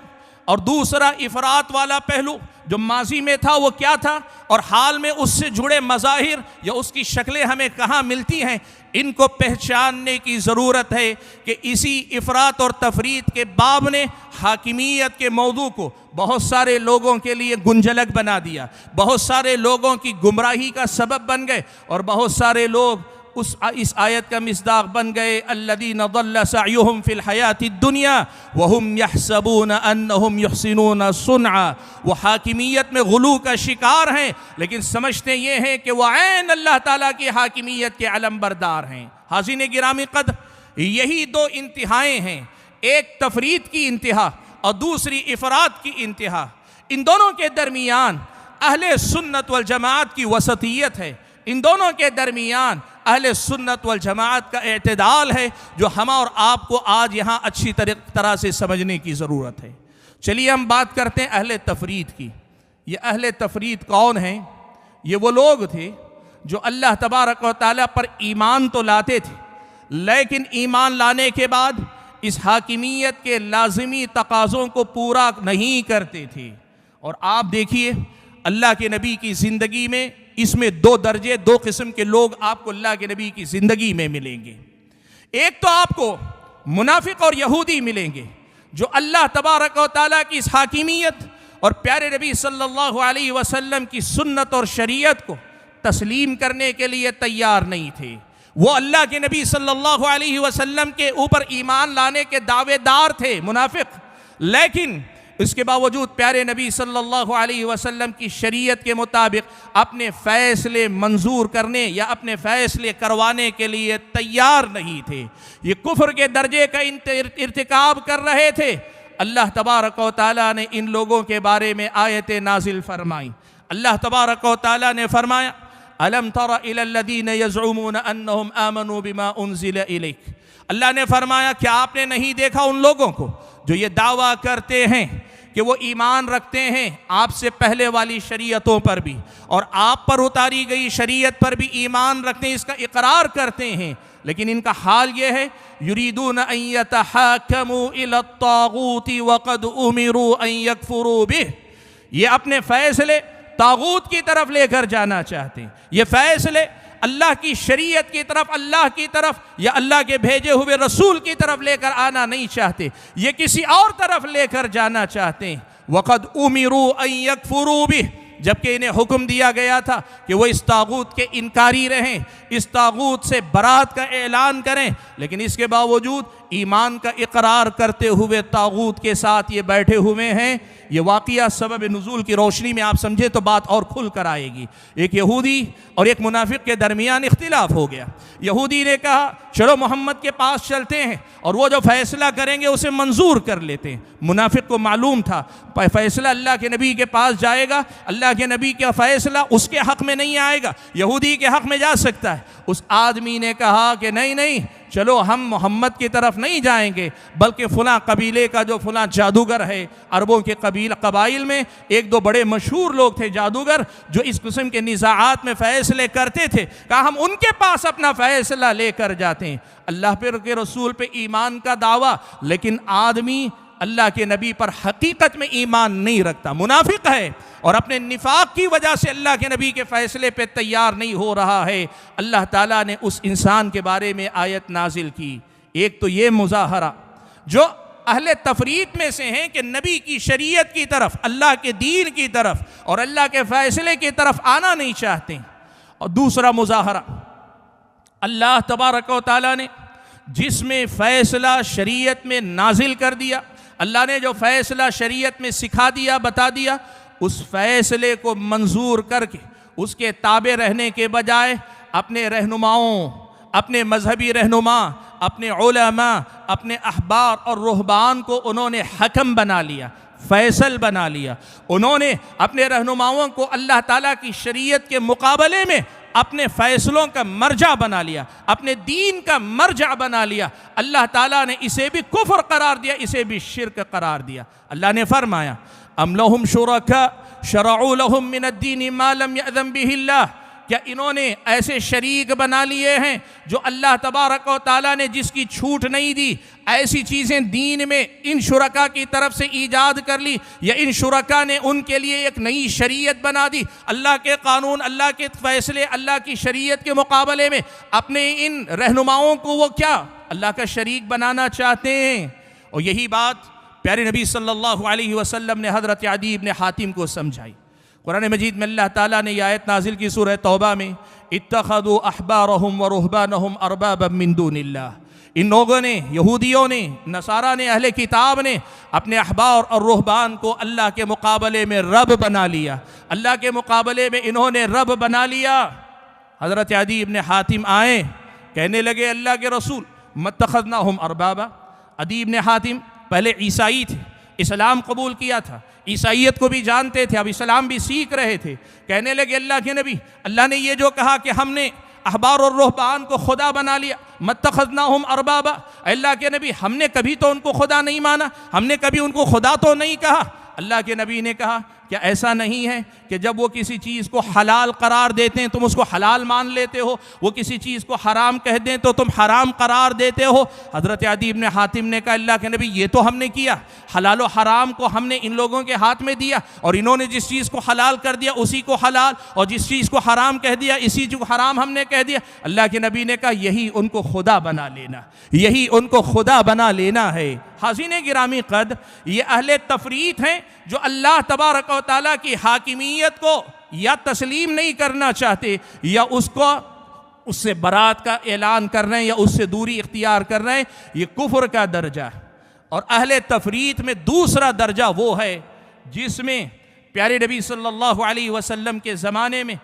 اور دوسرا افراط والا پہلو, جو ماضی میں تھا وہ کیا تھا اور حال میں اس سے جڑے مظاہر یا اس کی شکلیں ہمیں کہاں ملتی ہیں, ان کو پہچاننے کی ضرورت ہے کہ اسی افراط اور تفریط کے باب نے حاکمیت کے موضوع کو بہت سارے لوگوں کے لیے گنجلک بنا دیا, بہت سارے لوگوں کی گمراہی کا سبب بن گئے, اور بہت سارے لوگ اس آیت کا مصداق بن گئے الذین ضل سعیہم فی الحیات الدنیا وہم یحسبون انہم یحسنون صنعا. وہ حاکمیت میں غلو کا شکار ہیں لیکن سمجھتے یہ ہیں کہ وہ عین اللہ تعالیٰ کی حاکمیت کے علم بردار ہیں. حاضرین گرامی قدر, یہی دو انتہائیں ہیں, ایک تفرید کی انتہا اور دوسری افراط کی انتہا. ان دونوں کے درمیان اہل سنت والجماعت کی وسطیت ہے، ان دونوں کے درمیان اہل سنت والجماعت کا اعتدال ہے، جو ہم اور آپ کو آج یہاں اچھی طرح سے سمجھنے کی ضرورت ہے۔ چلیے ہم بات کرتے ہیں اہل تفرید کی۔ یہ اہل تفرید کون ہیں؟ یہ وہ لوگ تھے جو اللہ تبارک و تعالیٰ پر ایمان تو لاتے تھے، لیکن ایمان لانے کے بعد اس حاکمیت کے لازمی تقاضوں کو پورا نہیں کرتے تھے۔ اور آپ دیکھیے اللہ کے نبی کی زندگی میں اس میں دو درجے، دو قسم کے لوگ آپ کو اللہ کے نبی کی زندگی میں ملیں گے۔ ایک تو آپ کو منافق اور یہودی ملیں گے جو اللہ تبارک و تعالیٰ کی اس حاکمیت اور پیارے نبی صلی اللہ علیہ وسلم کی سنت اور شریعت کو تسلیم کرنے کے لیے تیار نہیں تھے۔ وہ اللہ کے نبی صلی اللہ علیہ وسلم کے اوپر ایمان لانے کے دعوے دار تھے، منافق، لیکن اس کے باوجود پیارے نبی صلی اللہ علیہ وسلم کی شریعت کے مطابق اپنے فیصلے منظور کرنے یا اپنے فیصلے کروانے کے لیے تیار نہیں تھے۔ یہ کفر کے درجے کا ارتکاب کر رہے تھے۔ اللہ تبارک و تعالیٰ نے ان لوگوں کے بارے میں آیت نازل فرمائی۔ اللہ تبارک و تعالیٰ نے فرمایا أَلَمْ تَرَ إِلَى الَّذِينَ يَزْعُمُونَ أَنَّهُمْ آمَنُوا بِمَا أُنزِلَ إِلَيْكَ، اللہ نے فرمایا کیا آپ نے نہیں دیکھا ان لوگوں کو جو یہ دعویٰ کرتے ہیں کہ وہ ایمان رکھتے ہیں آپ سے پہلے والی شریعتوں پر بھی، اور آپ پر اتاری گئی شریعت پر بھی ایمان رکھتے ہیں، اس کا اقرار کرتے ہیں، لیکن ان کا حال یہ ہے یریدون ان یتحاکموا الی الطاغوت وقد امروا ان یکفروا بہ، یہ اپنے فیصلے طاغوت کی طرف لے کر جانا چاہتے ہیں، یہ فیصلے اللہ کی شریعت کی طرف، اللہ کی طرف یا اللہ کے بھیجے ہوئے رسول کی طرف لے کر آنا نہیں چاہتے، یہ کسی اور طرف لے کر جانا چاہتے ہیں۔ وَقَدْ أُمِرُوا أَن يَكْفُرُوا بِهِ، جبکہ انہیں حکم دیا گیا تھا کہ وہ اس طاغوت کے انکاری رہیں، اس طاغوت سے برات کا اعلان کریں، لیکن اس کے باوجود ایمان کا اقرار کرتے ہوئے طاغوت کے ساتھ یہ بیٹھے ہوئے ہیں۔ یہ واقعہ سبب نزول کی روشنی میں آپ سمجھے تو بات اور کھل کر آئے گی۔ ایک یہودی اور ایک منافق کے درمیان اختلاف ہو گیا۔ یہودی نے کہا چلو محمد کے پاس چلتے ہیں اور وہ جو فیصلہ کریں گے اسے منظور کر لیتے ہیں۔ منافق کو معلوم تھا فیصلہ اللہ کے نبی کے پاس جائے گا، اللہ کے نبی کا فیصلہ اس کے حق میں نہیں آئے گا، یہودی کے حق میں جا سکتا ہے۔ اس آدمی نے کہا کہ نہیں، چلو ہم محمد کی طرف نہیں جائیں گے، بلکہ فلاں قبیلے کا جو فلاں جادوگر ہے، عربوں کے قبائل میں ایک دو بڑے مشہور لوگ تھے جادوگر جو اس قسم کے نزاعات میں فیصلے کرتے تھے، کہا ہم ان کے پاس اپنا فیصلہ لے کر جاتے ہیں۔ اللہ پر کے رسول پہ ایمان کا دعویٰ، لیکن آدمی اللہ کے نبی پر حقیقت میں ایمان نہیں رکھتا، منافق ہے، اور اپنے نفاق کی وجہ سے اللہ کے نبی کے فیصلے پہ تیار نہیں ہو رہا ہے۔ اللہ تعالیٰ نے اس انسان کے بارے میں آیت نازل کی۔ ایک تو یہ مظاہرہ جو اہل تفرید میں سے ہیں کہ نبی کی شریعت کی طرف، اللہ کے دین کی طرف اور اللہ کے فیصلے کی طرف آنا نہیں چاہتے، اور دوسرا مظاہرہ اللہ تبارک و تعالیٰ نے جس میں فیصلہ شریعت میں نازل کر دیا، اللہ نے جو فیصلہ شریعت میں سکھا دیا، بتا دیا، اس فیصلے کو منظور کر کے اس کے تابع رہنے کے بجائے اپنے رہنماؤں، اپنے مذہبی رہنما، اپنے علماء، اپنے احبار اور رہبان کو انہوں نے حکم بنا لیا، فیصل بنا لیا۔ انہوں نے اپنے رہنماؤں کو اللہ تعالیٰ کی شریعت کے مقابلے میں اپنے فیصلوں کا مرجع بنا لیا، اپنے دین کا مرجع بنا لیا۔ اللہ تعالیٰ نے اسے بھی کفر قرار دیا، اسے بھی شرک قرار دیا۔ اللہ نے فرمایا ام لہم شرکاء شرعوا لہم من الدین ما لم یأذن بہ اللہ، کیا انہوں نے ایسے شریک بنا لیے ہیں جو اللہ تبارک و تعالیٰ نے جس کی چھوٹ نہیں دی، ایسی چیزیں دین میں ان شرکاء کی طرف سے ایجاد کر لی، یا ان شرکاء نے ان کے لیے ایک نئی شریعت بنا دی، اللہ کے قانون، اللہ کے فیصلے، اللہ کی شریعت کے مقابلے میں اپنے ان رہنماؤں کو وہ کیا اللہ کا شریک بنانا چاہتے ہیں۔ اور یہی بات پیارے نبی صلی اللہ علیہ وسلم نے حضرت عدی بن حاتم کو سمجھائی۔ قرآن مجید میں اللہ تعالیٰ نے یہ آیت نازل کی سورہ توبہ میں، اتخذوا احبارهم ورهبانهم اربابا من دون اللہ، ان لوگوں نے، یہودیوں نے، نصارہ نے، اہل کتاب نے اپنے احبار اور رہبان کو اللہ کے مقابلے میں رب بنا لیا، اللہ کے مقابلے میں انہوں نے رب بنا لیا۔ حضرت عدی بن حاتم آئے، کہنے لگے اللہ کے رسول متخذناہم اربابا۔ عدی بن حاتم پہلے عیسائی تھے، اسلام قبول کیا تھا، عیسائیت کو بھی جانتے تھے، اب اسلام بھی سیکھ رہے تھے، کہنے لگے اللہ کے نبی، اللہ نے یہ جو کہا کہ ہم نے احبار اور رہبان کو خدا بنا لیا، متخذناہم اربابا، اللہ کے نبی ہم نے کبھی تو ان کو خدا نہیں مانا، ہم نے کبھی ان کو خدا تو نہیں کہا۔ اللہ کے نبی نے کہا کیا ایسا نہیں ہے کہ جب وہ کسی چیز کو حلال قرار دیتے ہیں تم اس کو حلال مان لیتے ہو، وہ کسی چیز کو حرام کہہ دیں تو تم حرام قرار دیتے ہو؟ حضرت عدی بن حاتم نے کہا اللہ کے نبی یہ تو ہم نے کیا، حلال و حرام کو ہم نے ان لوگوں کے ہاتھ میں دیا، اور انہوں نے جس چیز کو حلال کر دیا اسی کو حلال، اور جس چیز کو حرام کہہ دیا اسی کو حرام ہم نے کہہ دیا۔ اللہ کے نبی نے کہا یہی ان کو خدا بنا لینا، یہی ان کو خدا بنا لینا ہے۔ حاضرین گرامی قدر، یہ اہل تفریط ہیں جو اللہ تبارک و تعالیٰ کی حاکمیت کو یا تسلیم نہیں کرنا چاہتے، یا اس سے برات کا اعلان کر رہے ہیں، یا اس سے دوری اختیار کر رہے ہیں۔ یہ کفر کا درجہ ہے۔ اور اہل تفریط میں دوسرا درجہ وہ ہے جس میں پیارے نبی صلی اللہ علیہ وسلم کے زمانے میں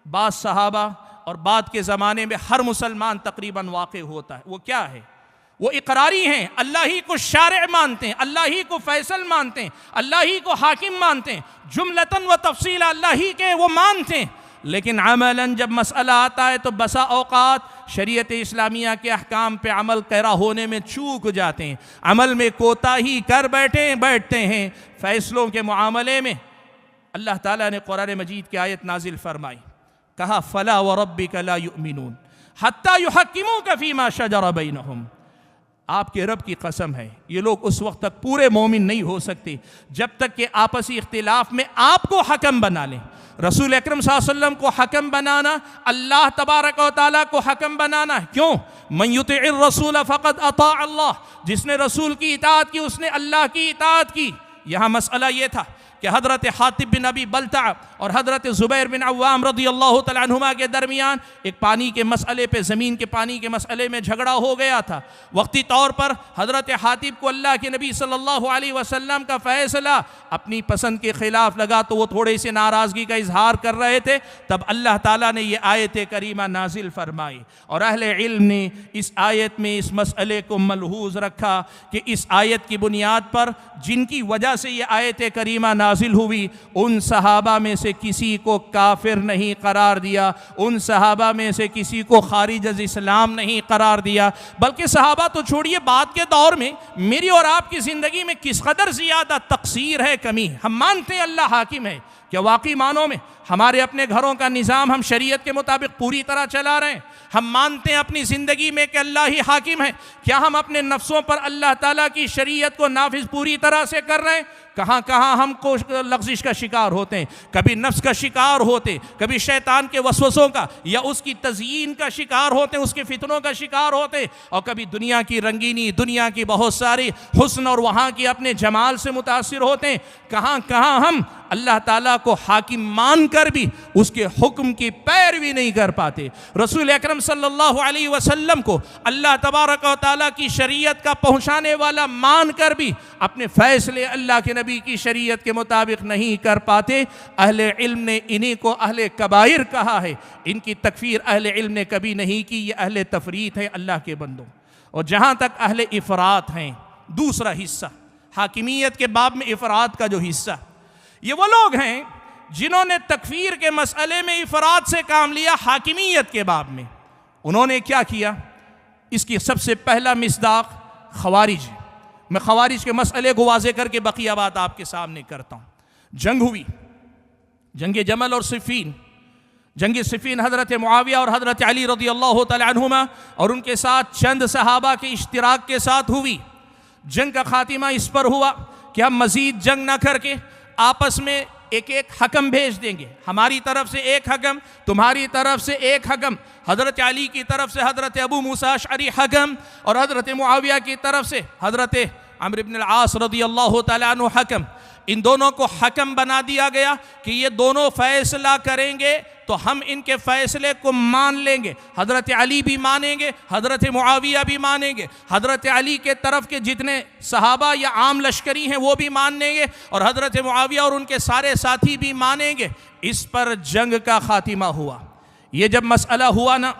بعض صحابہ اور بعد کے زمانے میں ہر مسلمان تقریباً واقع ہوتا ہے۔ وہ کیا ہے؟ وہ اقراری ہیں، اللہ ہی کو شارع مانتے ہیں، اللہ ہی کو فیصل مانتے ہیں، اللہ ہی کو حاکم مانتے ہیں، جملتاً و تفصیلا اللہ ہی کے وہ مانتے ہیں، لیکن عملاً جب مسئلہ آتا ہے تو بسا اوقات شریعت اسلامیہ کے احکام پہ عمل پیرا ہونے میں چوک جاتے ہیں، عمل میں کوتاہی کر بیٹھتے ہیں۔ فیصلوں کے معاملے میں اللہ تعالیٰ نے قرآن مجید کی آیت نازل فرمائی، کہا فَلَا وَرَبِّكَ لَا يُؤْمِنُونَ حَتَّى يُحَكِّمُوكَ فِي مَا شَجَرَ بَيْنَهُمْ۔ آپ کے رب کی قسم ہے یہ لوگ اس وقت تک پورے مومن نہیں ہو سکتے جب تک کہ آپسی اختلاف میں آپ کو حکم بنا لیں۔ رسول اکرم صلی اللہ علیہ وسلم کو حکم بنانا، اللہ تبارک و تعالیٰ کو حکم بنانا ہے۔ کیوں؟ من یطع الرسول فقد اطاع اللہ، جس نے رسول کی اطاعت کی اس نے اللہ کی اطاعت کی۔ یہاں مسئلہ یہ تھا کہ حضرت حاطب بن ابی بلتع اور حضرت زبیر بن عوام رضی اللہ تعالیٰ عنہما کے درمیان ایک پانی کے مسئلے پہ، زمین کے پانی کے مسئلے میں جھگڑا ہو گیا تھا۔ وقتی طور پر حضرت حاطب کو اللہ کے نبی صلی اللہ علیہ وسلم کا فیصلہ اپنی پسند کے خلاف لگا تو وہ تھوڑے سے ناراضگی کا اظہار کر رہے تھے، تب اللہ تعالیٰ نے یہ آیت کریمہ نازل فرمائی، اور اہل علم نے اس آیت میں اس مسئلے کو ملحوظ رکھا کہ اس آیت کی بنیاد پر جن کی وجہ سے یہ آیت کریمہ نازل ہوئی ان صحابہ میں سے کسی کو کافر نہیں قرار دیا، ان صحابہ میں سے کسی کو خارج از اسلام نہیں قرار دیا، بلکہ صحابہ تو چھوڑیے بعد کے دور میں میری اور آپ کی زندگی میں کس قدر زیادہ تقصیر ہے، کمی ہے۔ ہم مانتے ہیں اللہ حاکم ہے، کیا واقعی معنوں میں ہمارے اپنے گھروں کا نظام ہم شریعت کے مطابق پوری طرح چلا رہے ہیں؟ ہم مانتے ہیں اپنی زندگی میں کہ اللہ ہی حاکم ہے، کیا ہم اپنے نفسوں پر اللہ تعالیٰ کی شریعت کو نافذ پوری طرح سے کر رہے ہیں؟ کہاں کہاں ہم کو لغزش کا شکار ہوتے ہیں، کبھی نفس کا شکار ہوتے، کبھی شیطان کے وسوسوں کا یا اس کی تزیین کا شکار ہوتے، اس کے فتنوں کا شکار ہوتے، اور کبھی دنیا کی رنگینی، دنیا کی بہت ساری حسن اور وہاں کی اپنے جمال سے متاثر ہوتے ہیں۔ کہاں کہاں ہم اللہ تعالیٰ کو حاکم مان کر بھی اس کے حکم کی پیروی نہیں کر پاتے۔ رسول اکرم صلی اللہ علیہ وسلم کو اللہ تبارک و تعالیٰ کی شریعت کا پہنچانے والا مان کر بھی اپنے فیصلے اللہ کے نبی کی شریعت کے مطابق نہیں کر پاتے۔ اہل علم نے انہی کو اہل کبائر کہا ہے، ان کی تکفیر اہل علم نے کبھی نہیں کی، یہ اہل تفریط ہے اللہ کے بندوں۔ اور جہاں تک اہل افراط ہیں، دوسرا حصہ حاکمیت کے باب میں افراط کا جو حصہ، یہ وہ لوگ ہیں جنہوں نے تکفیر کے مسئلے میں افراط سے کام لیا۔ حاکمیت کے باب میں انہوں نے کیا کیا؟ اس کی سب سے پہلا مصداق خوارج ہے۔ میں خوارج کے مسئلے کو واضح کر کے بقیہ بات آپ کے سامنے کرتا ہوں۔ جنگ ہوئی، جنگ جمل اور صفین۔ جنگ صفین حضرت معاویہ اور حضرت علی رضی اللہ تعالی عنہما اور ان کے ساتھ چند صحابہ کے اشتراک کے ساتھ ہوئی۔ جنگ کا خاتمہ اس پر ہوا کہ ہم مزید جنگ نہ کر کے آپس میں ایک ایک حکم بھیج دیں گے، ہماری طرف سے ایک حکم، تمہاری طرف سے ایک حکم، حضرت علی کی طرف سے حضرت ابو موسیٰ اشعری حکم، اور حضرت معاویہ کی طرف سے حضرت عمرو بن العاص رضی اللہ تعالیٰ عنہ حکم۔ ان دونوں کو حکم بنا دیا گیا کہ یہ دونوں فیصلہ کریں گے تو ہم ان کے فیصلے کو مان لیں گے۔ حضرت علی بھی مانیں گے، حضرت معاویہ بھی مانیں گے، حضرت علی کے طرف کے جتنے صحابہ یا عام لشکری ہیں وہ بھی مان لیں گے، اور حضرت معاویہ اور ان کے سارے ساتھی بھی مانیں گے۔ اس پر جنگ کا خاتمہ ہوا۔ یہ جب مسئلہ ہوا نا،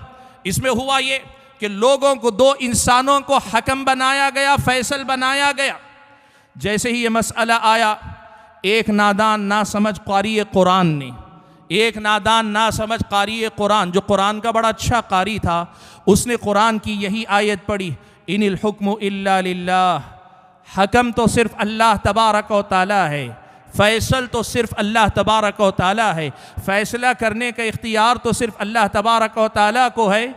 اس میں ہوا یہ کہ لوگوں کو، دو انسانوں کو حکم بنایا گیا، فیصل بنایا گیا۔ جیسے ہی یہ مسئلہ آیا، ایک نادان نا سمجھ قاری قرآن نے، ایک نادان نا سمجھ قاری قرآن جو قرآن کا بڑا اچھا قاری تھا، اس نے قرآن کی یہی آیت پڑھی، ان الحکم الا للہ، حکم تو صرف اللہ تبارک و تعالی ہے، فیصل تو صرف اللہ تبارک و تعالی ہے، فیصلہ کرنے کا اختیار تو صرف اللہ تبارک و تعالی کو ہے۔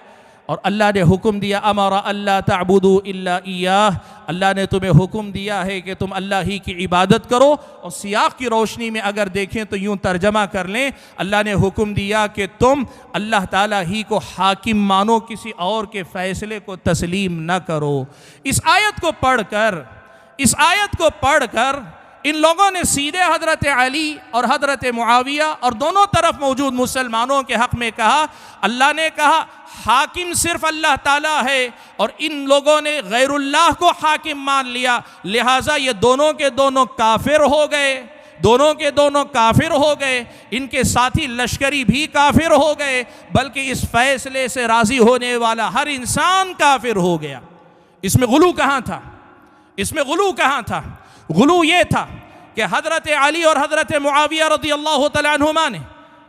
اور اللہ نے حکم دیا امر اللہ تعبدوا الا ایاہ، اللہ نے تمہیں حکم دیا ہے کہ تم اللہ ہی کی عبادت کرو۔ اور سیاق کی روشنی میں اگر دیکھیں تو یوں ترجمہ کر لیں، اللہ نے حکم دیا کہ تم اللہ تعالیٰ ہی کو حاکم مانو، کسی اور کے فیصلے کو تسلیم نہ کرو۔ اس آیت کو پڑھ کر ان لوگوں نے سیدھے حضرت علی اور حضرت معاویہ اور دونوں طرف موجود مسلمانوں کے حق میں کہا، اللہ نے کہا حاکم صرف اللہ تعالیٰ ہے، اور ان لوگوں نے غیر اللہ کو حاکم مان لیا، لہٰذا یہ دونوں کے دونوں کافر ہو گئے، ان کے ساتھی لشکری بھی کافر ہو گئے، بلکہ اس فیصلے سے راضی ہونے والا ہر انسان کافر ہو گیا۔ اس میں غلو کہاں تھا؟ غلو یہ تھا کہ حضرت علی اور حضرت معاویہ رضی اللہ تعالیٰ عنہما نے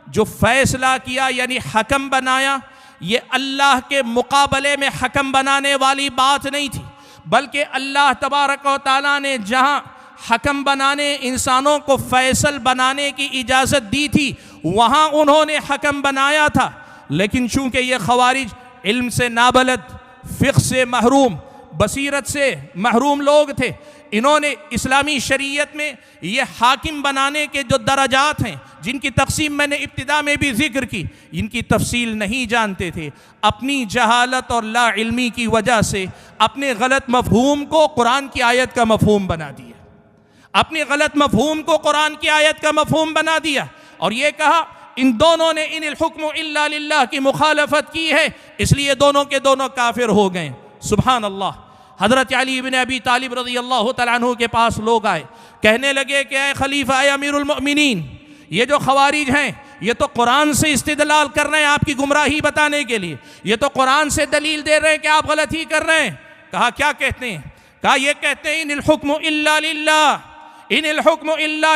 جو فیصلہ کیا، یعنی حکم بنایا، یہ اللہ کے مقابلے میں حکم بنانے والی بات نہیں تھی، بلکہ اللہ تبارک و تعالیٰ نے جہاں حکم بنانے، انسانوں کو فیصل بنانے کی اجازت دی تھی، وہاں انہوں نے حکم بنایا تھا۔ لیکن چونکہ یہ خوارج علم سے نابلد، فقہ سے محروم، بصیرت سے محروم لوگ تھے، انہوں نے اسلامی شریعت میں یہ حاکم بنانے کے جو درجات ہیں، جن کی تقسیم میں نے ابتدا میں بھی ذکر کی، ان کی تفصیل نہیں جانتے تھے۔ اپنی جہالت اور لا علمی کی وجہ سے اپنے غلط مفہوم کو قرآن کی آیت کا مفہوم بنا دیا، اور یہ کہا ان دونوں نے ان الحکم الا للہ کی مخالفت کی ہے، اس لیے دونوں کے دونوں کافر ہو گئے۔ سبحان اللہ۔ حضرت علی بن ابی طالب رضی اللہ تعالیٰ عنہ کے پاس لوگ آئے، کہنے لگے کہ اے خلیفہ، اے امیر المؤمنین، یہ جو خوارج ہیں یہ تو قرآن سے استدلال کر رہے ہیں آپ کی گمراہی بتانے کے لیے، یہ تو قرآن سے دلیل دے رہے ہیں کہ آپ غلطی کر رہے ہیں۔ کہا کیا کہتے ہیں؟ کہا یہ کہتے ہیں ان الحکم الا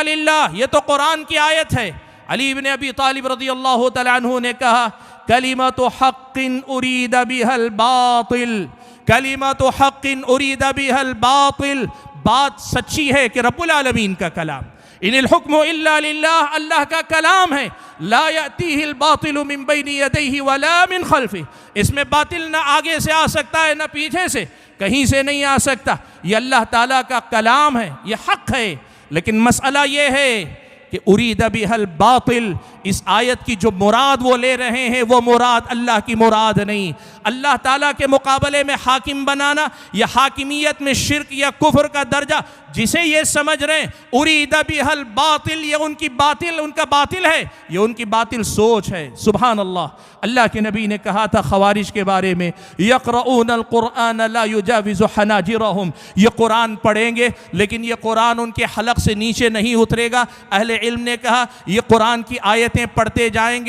للہ، یہ تو قرآن کی آیت ہے۔ علی بن ابی طالب رضی اللہ تعالیٰ عنہ نے کہا کلمۃ حق ارید بها الباطل، کلمۃ حق ارید بها الباطل، بات سچی ہے کہ رب العالمین کا کلام، ان الحکم الا للہ اللہ کا کلام ہے، لا یأتیہ الباطل من بین یدیہ ولا من خلفہ، اس میں باطل نہ آگے سے آ سکتا ہے نہ پیچھے سے، کہیں سے نہیں آ سکتا، یہ اللہ تعالیٰ کا کلام ہے، یہ حق ہے۔ لیکن مسئلہ یہ ہے کہ ارید بها الباطل، اس آیت کی جو مراد وہ لے رہے ہیں وہ مراد اللہ کی مراد نہیں۔ اللہ تعالیٰ کے مقابلے میں حاکم بنانا یا حاکمیت میں شرک یا کفر کا درجہ جسے یہ سمجھ رہے ہیں ارید بها الباطل، یہ ان کا باطل ہے، یہ ان کی باطل سوچ ہے۔ سبحان اللہ۔ اللہ کے نبی نے کہا تھا خوارج کے بارے میں یقرؤون القرآن لا یجاوز حناجرہم، یہ قرآن پڑھیں گے لیکن یہ قرآن ان کے حلق سے نیچے نہیں اترے گا۔ اہل علم نے کہا یہ قرآن کی آیتیں پڑھتے جائیں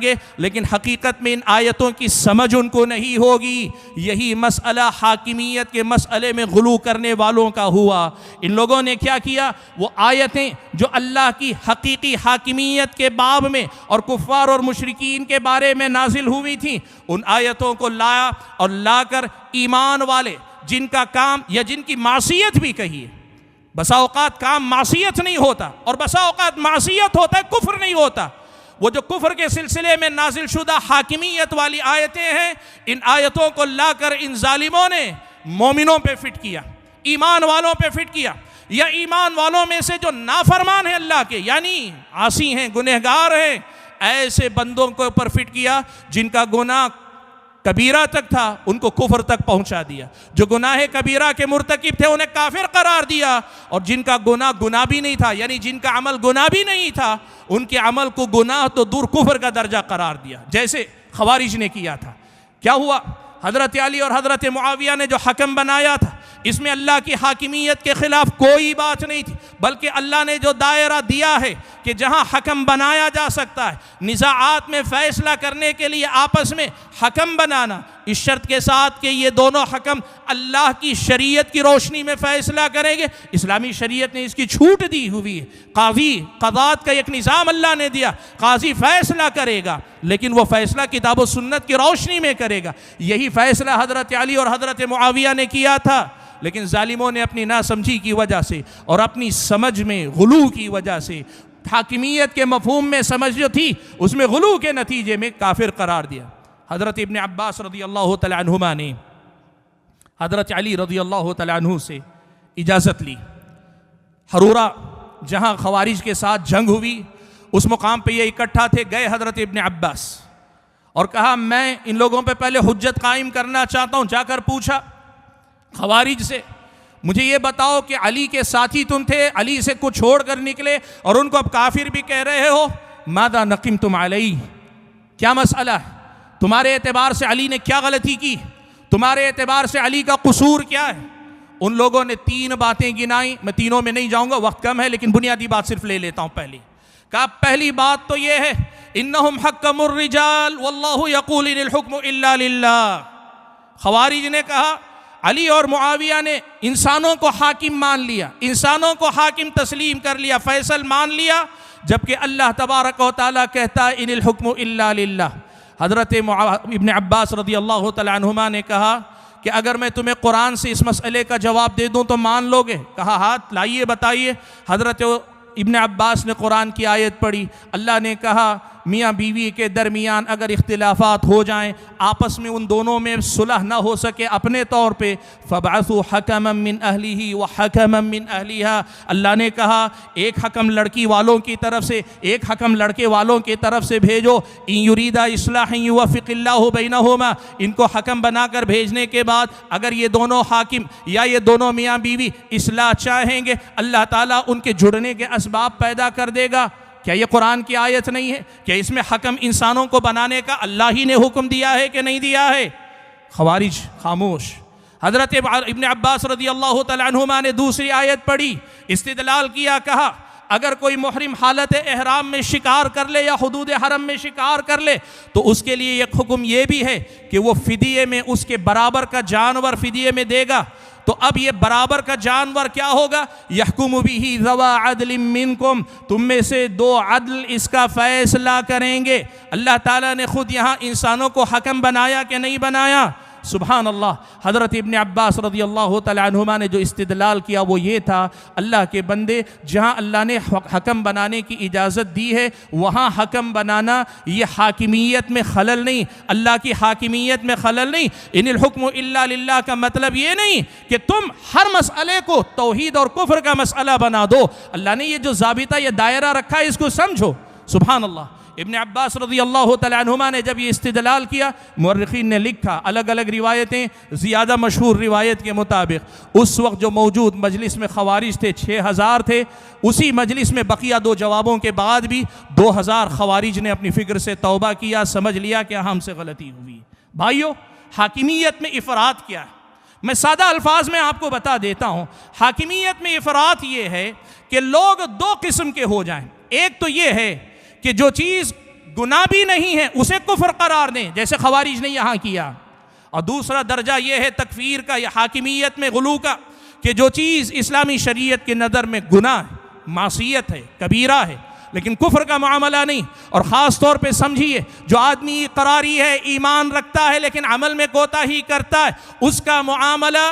گے لیکن حقیقت میں ان آیتوں کی سمجھ ان کو نہیں ہوگی۔ یہی مسئلہ حاکمیت کے مسئلے میں غلو کرنے والوں کا ہوا۔ ان لوگوں نے کیا کیا؟ وہ آیتیں جو اللہ کی حقیقی حاکمیت کے باب میں اور کفار اور مشرکین کے بارے میں نازل ہوئی تھیں، ان آیتوں کو لایا اور لا کر ایمان والے جن کا کام یا جن کی معصیت بھی کہیے، بسا اوقات کام معصیت نہیں ہوتا اور بسا اوقات معصیت ہوتا ہے، کفر نہیں ہوتا، وہ جو کفر کے سلسلے میں نازل شدہ حاکمیت والی آیتیں ہیں، ان آیتوں کو لا کر ان ظالموں نے مومنوں پہ فٹ کیا، ایمان والوں پہ فٹ کیا، یا ایمان والوں میں سے جو نافرمان ہیں اللہ کے، یعنی عاصی ہیں، گنہگار ہیں، ایسے بندوں کے اوپر فٹ کیا جن کا گناہ کبیرہ تک تھا، ان کو کفر تک پہنچا دیا۔ جو گناہ کبیرہ کے مرتکب تھے انہیں کافر قرار دیا، اور جن کا گناہ بھی نہیں تھا، یعنی جن کا عمل گناہ بھی نہیں تھا، ان کے عمل کو گناہ تو دور کفر کا درجہ قرار دیا، جیسے خوارج نے کیا تھا۔ کیا ہوا؟ حضرت علی اور حضرت معاویہ نے جو حکم بنایا تھا اس میں اللہ کی حاکمیت کے خلاف کوئی بات نہیں تھی، بلکہ اللہ نے جو دائرہ دیا ہے کہ جہاں حکم بنایا جا سکتا ہے، نزاعات میں فیصلہ کرنے کے لیے آپس میں حکم بنانا، اس شرط کے ساتھ کہ یہ دونوں حکم اللہ کی شریعت کی روشنی میں فیصلہ کریں گے۔ اسلامی شریعت نے اس کی چھوٹ دی ہوئی ہے، قاضی قضات کا ایک نظام اللہ نے دیا، قاضی فیصلہ کرے گا لیکن وہ فیصلہ کتاب و سنت کی روشنی میں کرے گا۔ یہی فیصلہ حضرت علی اور حضرت معاویہ نے کیا تھا، لیکن ظالموں نے اپنی ناسمجھی کی وجہ سے اور اپنی سمجھ میں غلو کی وجہ سے حاکمیت کے مفہوم میں سمجھ جو تھی اس میں غلو کے نتیجے میں کافر قرار دیا۔ حضرت ابن عباس رضی اللہ تعالیٰ عنہما نے حضرت علی رضی اللہ تعالیٰ عنہ سے اجازت لی۔ حرورہ جہاں خوارج کے ساتھ جنگ ہوئی اس مقام پہ یہ اکٹھا تھے، گئے حضرت ابن عباس اور کہا میں ان لوگوں پہ پہلے حجت قائم کرنا چاہتا ہوں۔ جا کر پوچھا خوارج سے، مجھے یہ بتاؤ کہ علی کے ساتھی تم تھے، علی سے کچھ چھوڑ کر نکلے اور ان کو اب کافر بھی کہہ رہے ہو، ماذا نقمتم علیہ، کیا مسئلہ ہے؟ تمہارے اعتبار سے علی نے کیا غلطی کی؟ تمہارے اعتبار سے علی کا قصور کیا ہے؟ ان لوگوں نے 3 باتیں گنائیں، میں تینوں میں نہیں جاؤں گا، وقت کم ہے، لیکن بنیادی بات صرف لے لیتا ہوں۔ کہا پہلی بات تو یہ ہے انہم حکموا الرجال واللہ یقول ان الحکم الا للہ۔ خوارج نے کہا علی اور معاویہ نے انسانوں کو حاکم مان لیا، انسانوں کو حاکم تسلیم کر لیا، فیصل مان لیا، جبکہ اللہ تبارک و تعالیٰ کہتا ہے ان الحکم الا للہ۔ حضرت ابن عباس رضی اللہ تعالیٰ عنہما نے کہا کہ اگر میں تمہیں قرآن سے اس مسئلے کا جواب دے دوں تو مان لو گے؟ کہا ہاتھ لائیے بتائیے۔ حضرت ابن عباس نے قرآن کی آیت پڑھی، اللہ نے کہا میاں بیوی کے درمیان اگر اختلافات ہو جائیں، آپس میں ان دونوں میں صلح نہ ہو سکے اپنے طور پہ، فَبْعَثُوا حَكَمًا مِّنْ أَهْلِهِ وَحَكَمًا مِّنْ أَهْلِهَا، اللہ نے کہا ایک حکم لڑکی والوں کی طرف سے، ایک حکم لڑکے والوں کی طرف سے بھیجو، إِن يُرِيدَ إِصْلَاحًا يُوَفِّقِ اللَّهُ بَيْنَهُمَا، ان کو حکم بنا کر بھیجنے کے بعد اگر یہ دونوں حاکم یا یہ دونوں میاں بیوی اصلاح چاہیں گے، اللہ تعالیٰ ان کے جڑنے کے اسباب پیدا کر دے گا۔ کیا یہ قرآن کی آیت نہیں ہے؟ کیا اس میں حکم انسانوں کو بنانے کا اللہ ہی نے حکم دیا ہے کہ نہیں دیا ہے؟ خوارج خاموش۔ حضرت ابن عباس رضی اللہ تعالیٰ عنہما نے دوسری آیت پڑھی، استدلال کیا، کہا اگر کوئی محرم حالت احرام میں شکار کر لے یا حدود حرم میں شکار کر لے تو اس کے لیے ایک حکم یہ بھی ہے کہ وہ فدیے میں اس کے برابر کا جانور فدیے میں دے گا۔ تو اب یہ برابر کا جانور کیا ہوگا؟ یحکم بہ ذوا عدل منکم، تم میں سے 2 عدل اس کا فیصلہ کریں گے۔ اللہ تعالیٰ نے خود یہاں انسانوں کو حکم بنایا کہ نہیں بنایا؟ سبحان اللہ۔ حضرت ابن عباس رضی اللہ تعالیٰ عنہما نے جو استدلال کیا وہ یہ تھا، اللہ کے بندے جہاں اللہ نے حکم بنانے کی اجازت دی ہے وہاں حکم بنانا یہ حاکمیت میں خلل نہیں، اللہ کی حاکمیت میں خلل نہیں۔ ان الحکم الا للہ کا مطلب یہ نہیں کہ تم ہر مسئلے کو توحید اور کفر کا مسئلہ بنا دو۔ اللہ نے یہ جو ضابطہ، یہ دائرہ رکھا ہے، اس کو سمجھو۔ سبحان اللہ۔ ابن عباس رضی اللہ تعالیٰ عنہما نے جب یہ استدلال کیا، مورخین نے لکھا الگ الگ روایتیں، زیادہ مشہور روایت کے مطابق اس وقت جو موجود مجلس میں خوارج تھے 6000 تھے، اسی مجلس میں بقیہ 2 جوابوں کے بعد بھی 2000 خوارج نے اپنی فکر سے توبہ کیا، سمجھ لیا کہ ہم سے غلطی ہوئی۔ بھائیو، حاکمیت میں افراط کیا ہے؟ میں سادہ الفاظ میں آپ کو بتا دیتا ہوں۔ حاکمیت میں افراط یہ ہے کہ لوگ 2 قسم کے ہو جائیں۔ ایک تو یہ ہے کہ جو چیز گناہ بھی نہیں ہے اسے کفر قرار دیں، جیسے خوارج نے یہاں کیا، اور دوسرا درجہ یہ ہے تکفیر کا یا حاکمیت میں غلو کا، کہ جو چیز اسلامی شریعت کے نظر میں گناہ ہے، معصیت ہے، کبیرہ ہے، لیکن کفر کا معاملہ نہیں۔ اور خاص طور پہ سمجھیے، جو آدمی قراری ہے، ایمان رکھتا ہے لیکن عمل میں کوتاہی کرتا ہے، اس کا معاملہ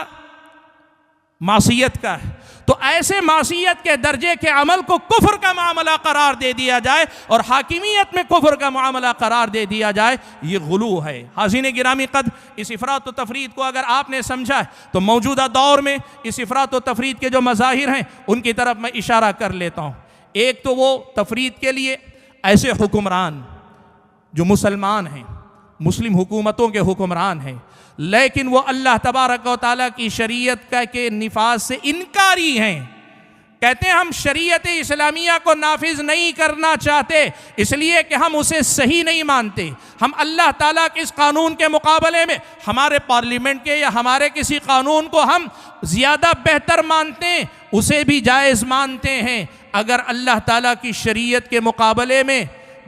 معصیت کا ہے۔ تو ایسے معصیت کے درجے کے عمل کو کفر کا معاملہ قرار دے دیا جائے اور حاکمیت میں کفر کا معاملہ قرار دے دیا جائے، یہ غلو ہے۔ حاضرین گرامی قدر، اس افراط و تفرید کو اگر آپ نے سمجھا ہے تو موجودہ دور میں اس افراط و تفرید کے جو مظاہر ہیں ان کی طرف میں اشارہ کر لیتا ہوں۔ ایک تو وہ تفرید کے لیے ایسے حکمران جو مسلمان ہیں، مسلم حکومتوں کے حکمران ہیں، لیکن وہ اللہ تبارک و تعالیٰ کی شریعت کے نفاذ سے انکاری ہیں، کہتے ہیں ہم شریعت اسلامیہ کو نافذ نہیں کرنا چاہتے اس لیے کہ ہم اسے صحیح نہیں مانتے. ہم اللہ تعالیٰ کے اس قانون کے مقابلے میں ہمارے پارلیمنٹ کے یا ہمارے کسی قانون کو ہم زیادہ بہتر مانتے ہیں, اسے بھی جائز مانتے ہیں. اگر اللہ تعالیٰ کی شریعت کے مقابلے میں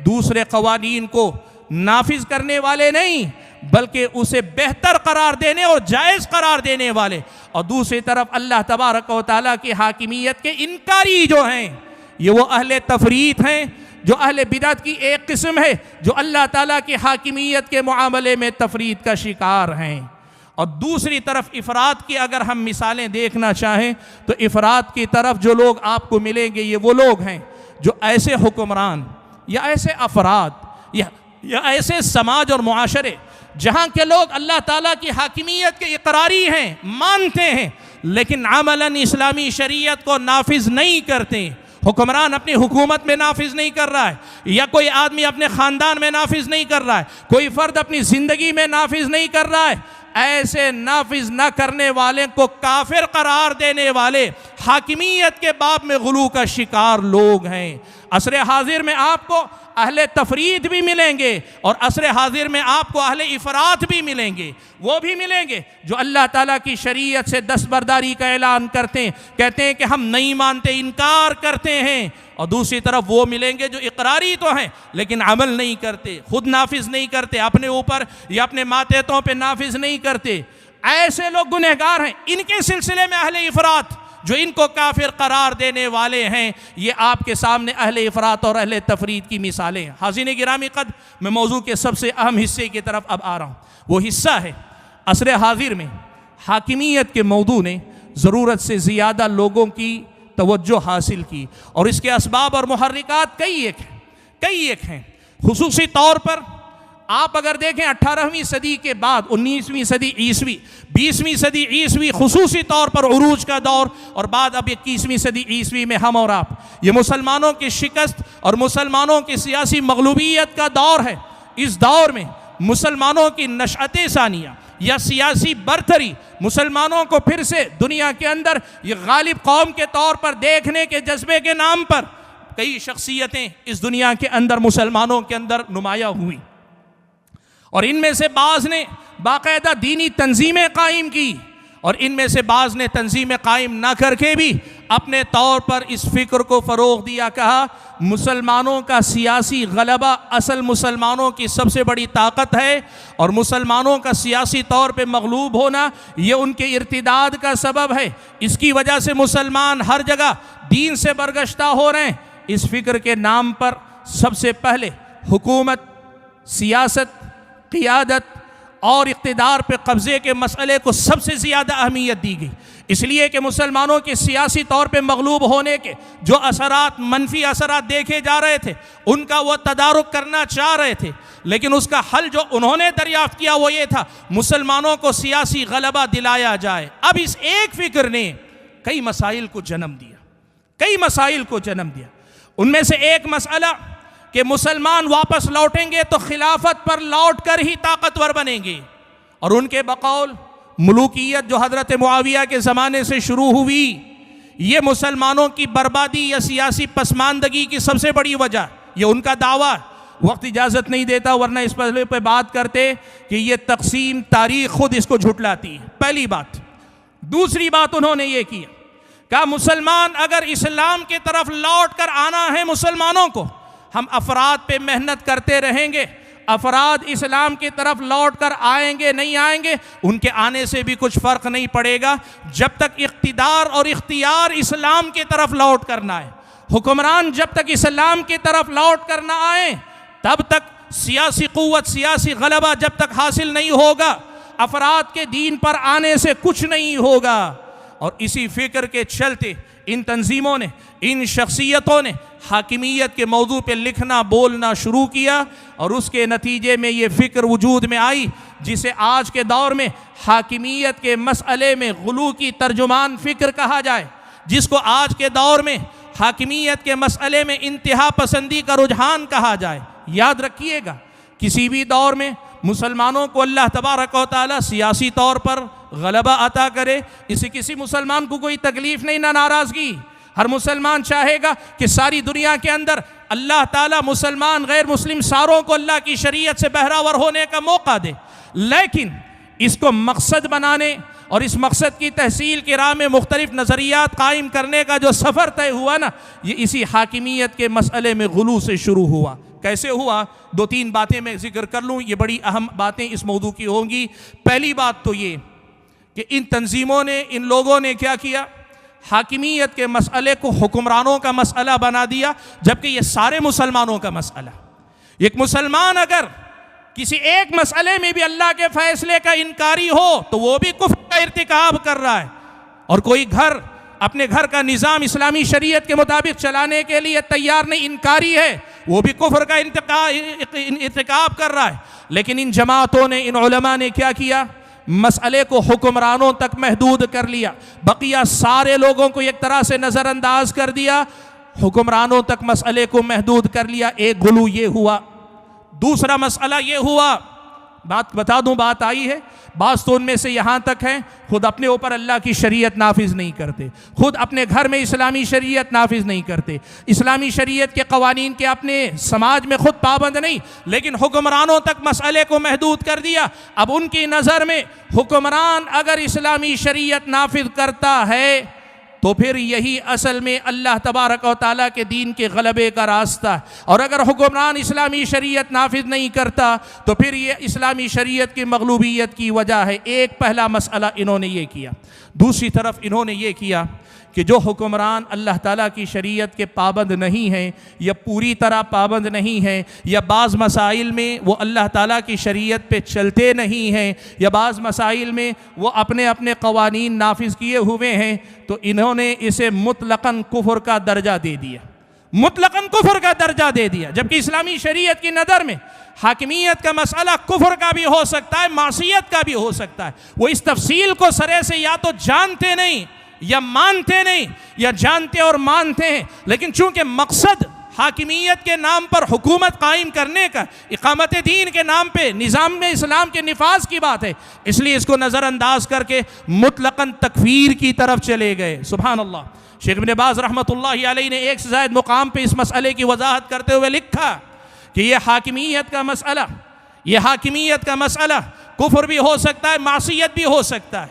دوسرے قوانین کو نافذ کرنے والے نہیں بلکہ اسے بہتر قرار دینے اور جائز قرار دینے والے, اور دوسری طرف اللہ تبارک و تعالیٰ کی حاکمیت کے انکاری جو ہیں یہ وہ اہل تفریط ہیں, جو اہل بدعت کی ایک قسم ہے جو اللہ تعالیٰ کی حاکمیت کے معاملے میں تفریط کا شکار ہیں. اور دوسری طرف افراط کی اگر ہم مثالیں دیکھنا چاہیں تو افراط کی طرف جو لوگ آپ کو ملیں گے یہ وہ لوگ ہیں جو ایسے حکمران یا ایسے افراد یا ایسے سماج اور معاشرے جہاں کے لوگ اللہ تعالیٰ کی حاکمیت کے اقراری ہیں, مانتے ہیں, لیکن عملاً اسلامی شریعت کو نافذ نہیں کرتے. حکمران اپنی حکومت میں نافذ نہیں کر رہا ہے, یا کوئی آدمی اپنے خاندان میں نافذ نہیں کر رہا ہے, کوئی فرد اپنی زندگی میں نافذ نہیں کر رہا ہے. ایسے نافذ نہ کرنے والے کو کافر قرار دینے والے حاکمیت کے باب میں غلو کا شکار لوگ ہیں. عصر حاضر میں آپ کو اہل تفرید بھی ملیں گے اور عصر حاضر میں آپ کو اہل افراط بھی ملیں گے. وہ بھی ملیں گے جو اللہ تعالیٰ کی شریعت سے دستبرداری کا اعلان کرتے ہیں, کہتے ہیں کہ ہم نہیں مانتے, انکار کرتے ہیں, اور دوسری طرف وہ ملیں گے جو اقراری تو ہیں لیکن عمل نہیں کرتے, خود نافذ نہیں کرتے, اپنے اوپر یا اپنے ماتحتوں پہ نافذ نہیں کرتے. ایسے لوگ گنہگار ہیں. ان کے سلسلے میں اہل افراط جو ان کو کافر قرار دینے والے ہیں, یہ آپ کے سامنے اہل افراط اور اہل تفرید کی مثالیں ہیں. حاضرین گرامی قدر, میں موضوع کے سب سے اہم حصے کی طرف اب آ رہا ہوں. وہ حصہ ہے عصر حاضر میں حاکمیت کے موضوع نے ضرورت سے زیادہ لوگوں کی توجہ حاصل کی, اور اس کے اسباب اور محرکات کئی ایک ہیں. خصوصی طور پر آپ اگر دیکھیں 18ویں صدی کے بعد 19ویں صدی عیسوی, 20ویں صدی عیسوی خصوصی طور پر عروج کا دور, اور بعد اب 21ویں صدی عیسوی میں ہم اور آپ, یہ مسلمانوں کی شکست اور مسلمانوں کی سیاسی مغلوبیت کا دور ہے. اس دور میں مسلمانوں کی نشأت ثانیہ یا سیاسی برتری, مسلمانوں کو پھر سے دنیا کے اندر یہ غالب قوم کے طور پر دیکھنے کے جذبے کے نام پر کئی شخصیتیں اس دنیا کے اندر مسلمانوں کے اندر نمایاں ہوئیں, اور ان میں سے بعض نے باقاعدہ دینی تنظیمیں قائم کی, اور ان میں سے بعض نے تنظیمیں قائم نہ کر کے بھی اپنے طور پر اس فکر کو فروغ دیا, کہا مسلمانوں کا سیاسی غلبہ اصل مسلمانوں کی سب سے بڑی طاقت ہے, اور مسلمانوں کا سیاسی طور پہ مغلوب ہونا یہ ان کے ارتداد کا سبب ہے. اس کی وجہ سے مسلمان ہر جگہ دین سے برگشتہ ہو رہے ہیں. اس فکر کے نام پر سب سے پہلے حکومت, سیاست, قیادت اور اقتدار پہ قبضے کے مسئلے کو سب سے زیادہ اہمیت دی گئی, اس لیے کہ مسلمانوں کے سیاسی طور پہ مغلوب ہونے کے جو اثرات, منفی اثرات دیکھے جا رہے تھے ان کا وہ تدارک کرنا چاہ رہے تھے, لیکن اس کا حل جو انہوں نے دریافت کیا وہ یہ تھا مسلمانوں کو سیاسی غلبہ دلایا جائے. اب اس ایک فکر نے کئی مسائل کو جنم دیا. ان میں سے ایک مسئلہ کہ مسلمان واپس لوٹیں گے تو خلافت پر لوٹ کر ہی طاقتور بنیں گے, اور ان کے بقول ملوکیت جو حضرت معاویہ کے زمانے سے شروع ہوئی یہ مسلمانوں کی بربادی یا سیاسی پسماندگی کی سب سے بڑی وجہ, یہ ان کا دعویٰ. وقت اجازت نہیں دیتا ورنہ اس پہلے پہ بات کرتے کہ یہ تقسیم تاریخ خود اس کو جھٹلاتی ہے, پہلی بات. دوسری بات انہوں نے یہ کیا, کہا مسلمان اگر اسلام کی طرف لوٹ کر آنا ہے مسلمانوں کو, ہم افراد پہ محنت کرتے رہیں گے, افراد اسلام کی طرف لوٹ کر آئیں گے نہیں آئیں گے, ان کے آنے سے بھی کچھ فرق نہیں پڑے گا جب تک اقتدار اور اختیار اسلام کی طرف لوٹ کرنا ہے. حکمران جب تک اسلام کی طرف لوٹ کر نہ آئیں تب تک سیاسی قوت, سیاسی غلبہ جب تک حاصل نہیں ہوگا, افراد کے دین پر آنے سے کچھ نہیں ہوگا. اور اسی فکر کے چلتے ان تنظیموں نے, ان شخصیتوں نے حاکمیت کے موضوع پہ لکھنا بولنا شروع کیا, اور اس کے نتیجے میں یہ فکر وجود میں آئی جسے آج کے دور میں حاکمیت کے مسئلے میں غلو کی ترجمان فکر کہا جائے, جس کو آج کے دور میں حاکمیت کے مسئلے میں انتہا پسندی کا رجحان کہا جائے. یاد رکھیے گا کسی بھی دور میں مسلمانوں کو اللہ تبارک و تعالیٰ سیاسی طور پر غلبہ عطا کرے, اسے کسی مسلمان کو کوئی تکلیف نہیں, نہ ناراضگی. ہر مسلمان چاہے گا کہ ساری دنیا کے اندر اللہ تعالیٰ مسلمان غیر مسلم ساروں کو اللہ کی شریعت سے بہراور ہونے کا موقع دے، لیکن اس کو مقصد بنانے اور اس مقصد کی تحصیل کی راہ میں مختلف نظریات قائم کرنے کا جو سفر طے ہوا نا، یہ اسی حاکمیت کے مسئلے میں غلو سے شروع ہوا۔ کیسے ہوا؟ 2-3 باتیں میں ذکر کر لوں، یہ بڑی اہم باتیں اس موضوع کی ہوں گی۔ پہلی بات تو یہ کہ ان تنظیموں نے، ان لوگوں نے کیا کیا؟ حاکمیت کے مسئلے کو حکمرانوں کا مسئلہ بنا دیا، جبکہ یہ سارے مسلمانوں کا مسئلہ۔ ایک مسلمان اگر کسی ایک مسئلے میں بھی اللہ کے فیصلے کا انکاری ہو تو وہ بھی کفر کا ارتکاب کر رہا ہے، اور کوئی اپنے گھر کا نظام اسلامی شریعت کے مطابق چلانے کے لیے تیار نہیں، انکاری ہے، وہ بھی کفر کا ارتکاب کر رہا ہے۔ لیکن ان جماعتوں نے، ان علماء نے کیا کیا؟ مسئلے کو حکمرانوں تک محدود کر لیا، بقیہ سارے لوگوں کو ایک طرح سے نظر انداز کر دیا، حکمرانوں تک مسئلے کو محدود کر لیا۔ ایک غلو یہ ہوا۔ دوسرا مسئلہ یہ ہوا، بات بتا دوں، بات آئی ہے، بعض تو ان میں سے یہاں تک ہیں خود اپنے اوپر اللہ کی شریعت نافذ نہیں کرتے، خود اپنے گھر میں اسلامی شریعت نافذ نہیں کرتے، اسلامی شریعت کے قوانین کے اپنے سماج میں خود پابند نہیں، لیکن حکمرانوں تک مسئلے کو محدود کر دیا۔ اب ان کی نظر میں حکمران اگر اسلامی شریعت نافذ کرتا ہے تو پھر یہی اصل میں اللہ تبارک و تعالیٰ کے دین کے غلبے کا راستہ ہے، اور اگر حکمران اسلامی شریعت نافذ نہیں کرتا تو پھر یہ اسلامی شریعت کی مغلوبیت کی وجہ ہے۔ ایک پہلا مسئلہ انہوں نے یہ کیا۔ دوسری طرف انہوں نے یہ کیا کہ جو حکمران اللہ تعالیٰ کی شریعت کے پابند نہیں ہیں، یا پوری طرح پابند نہیں ہیں، یا بعض مسائل میں وہ اللہ تعالیٰ کی شریعت پہ چلتے نہیں ہیں، یا بعض مسائل میں وہ اپنے اپنے قوانین نافذ کیے ہوئے ہیں، تو انہوں نے اسے مطلقاً کفر کا درجہ دے دیا، مطلقاً کفر کا درجہ دے دیا، جبکہ اسلامی شریعت کی نظر میں حاکمیت کا مسئلہ کفر کا بھی ہو سکتا ہے، معصیت کا بھی ہو سکتا ہے۔ وہ اس تفصیل کو سرے سے یا تو جانتے نہیں یا مانتے نہیں، یا جانتے اور مانتے ہیں، لیکن چونکہ مقصد حاکمیت کے نام پر حکومت قائم کرنے کا، اقامت دین کے نام پہ نظام میں اسلام کے نفاذ کی بات ہے، اس لیے اس کو نظر انداز کر کے مطلقاً تکفیر کی طرف چلے گئے۔ سبحان اللہ۔ شیخ ابن باز رحمۃ اللہ علیہ نے ایک سے زائد مقام پہ اس مسئلے کی وضاحت کرتے ہوئے لکھا کہ یہ حاکمیت کا مسئلہ کفر بھی ہو سکتا ہے، معصیت بھی ہو سکتا ہے۔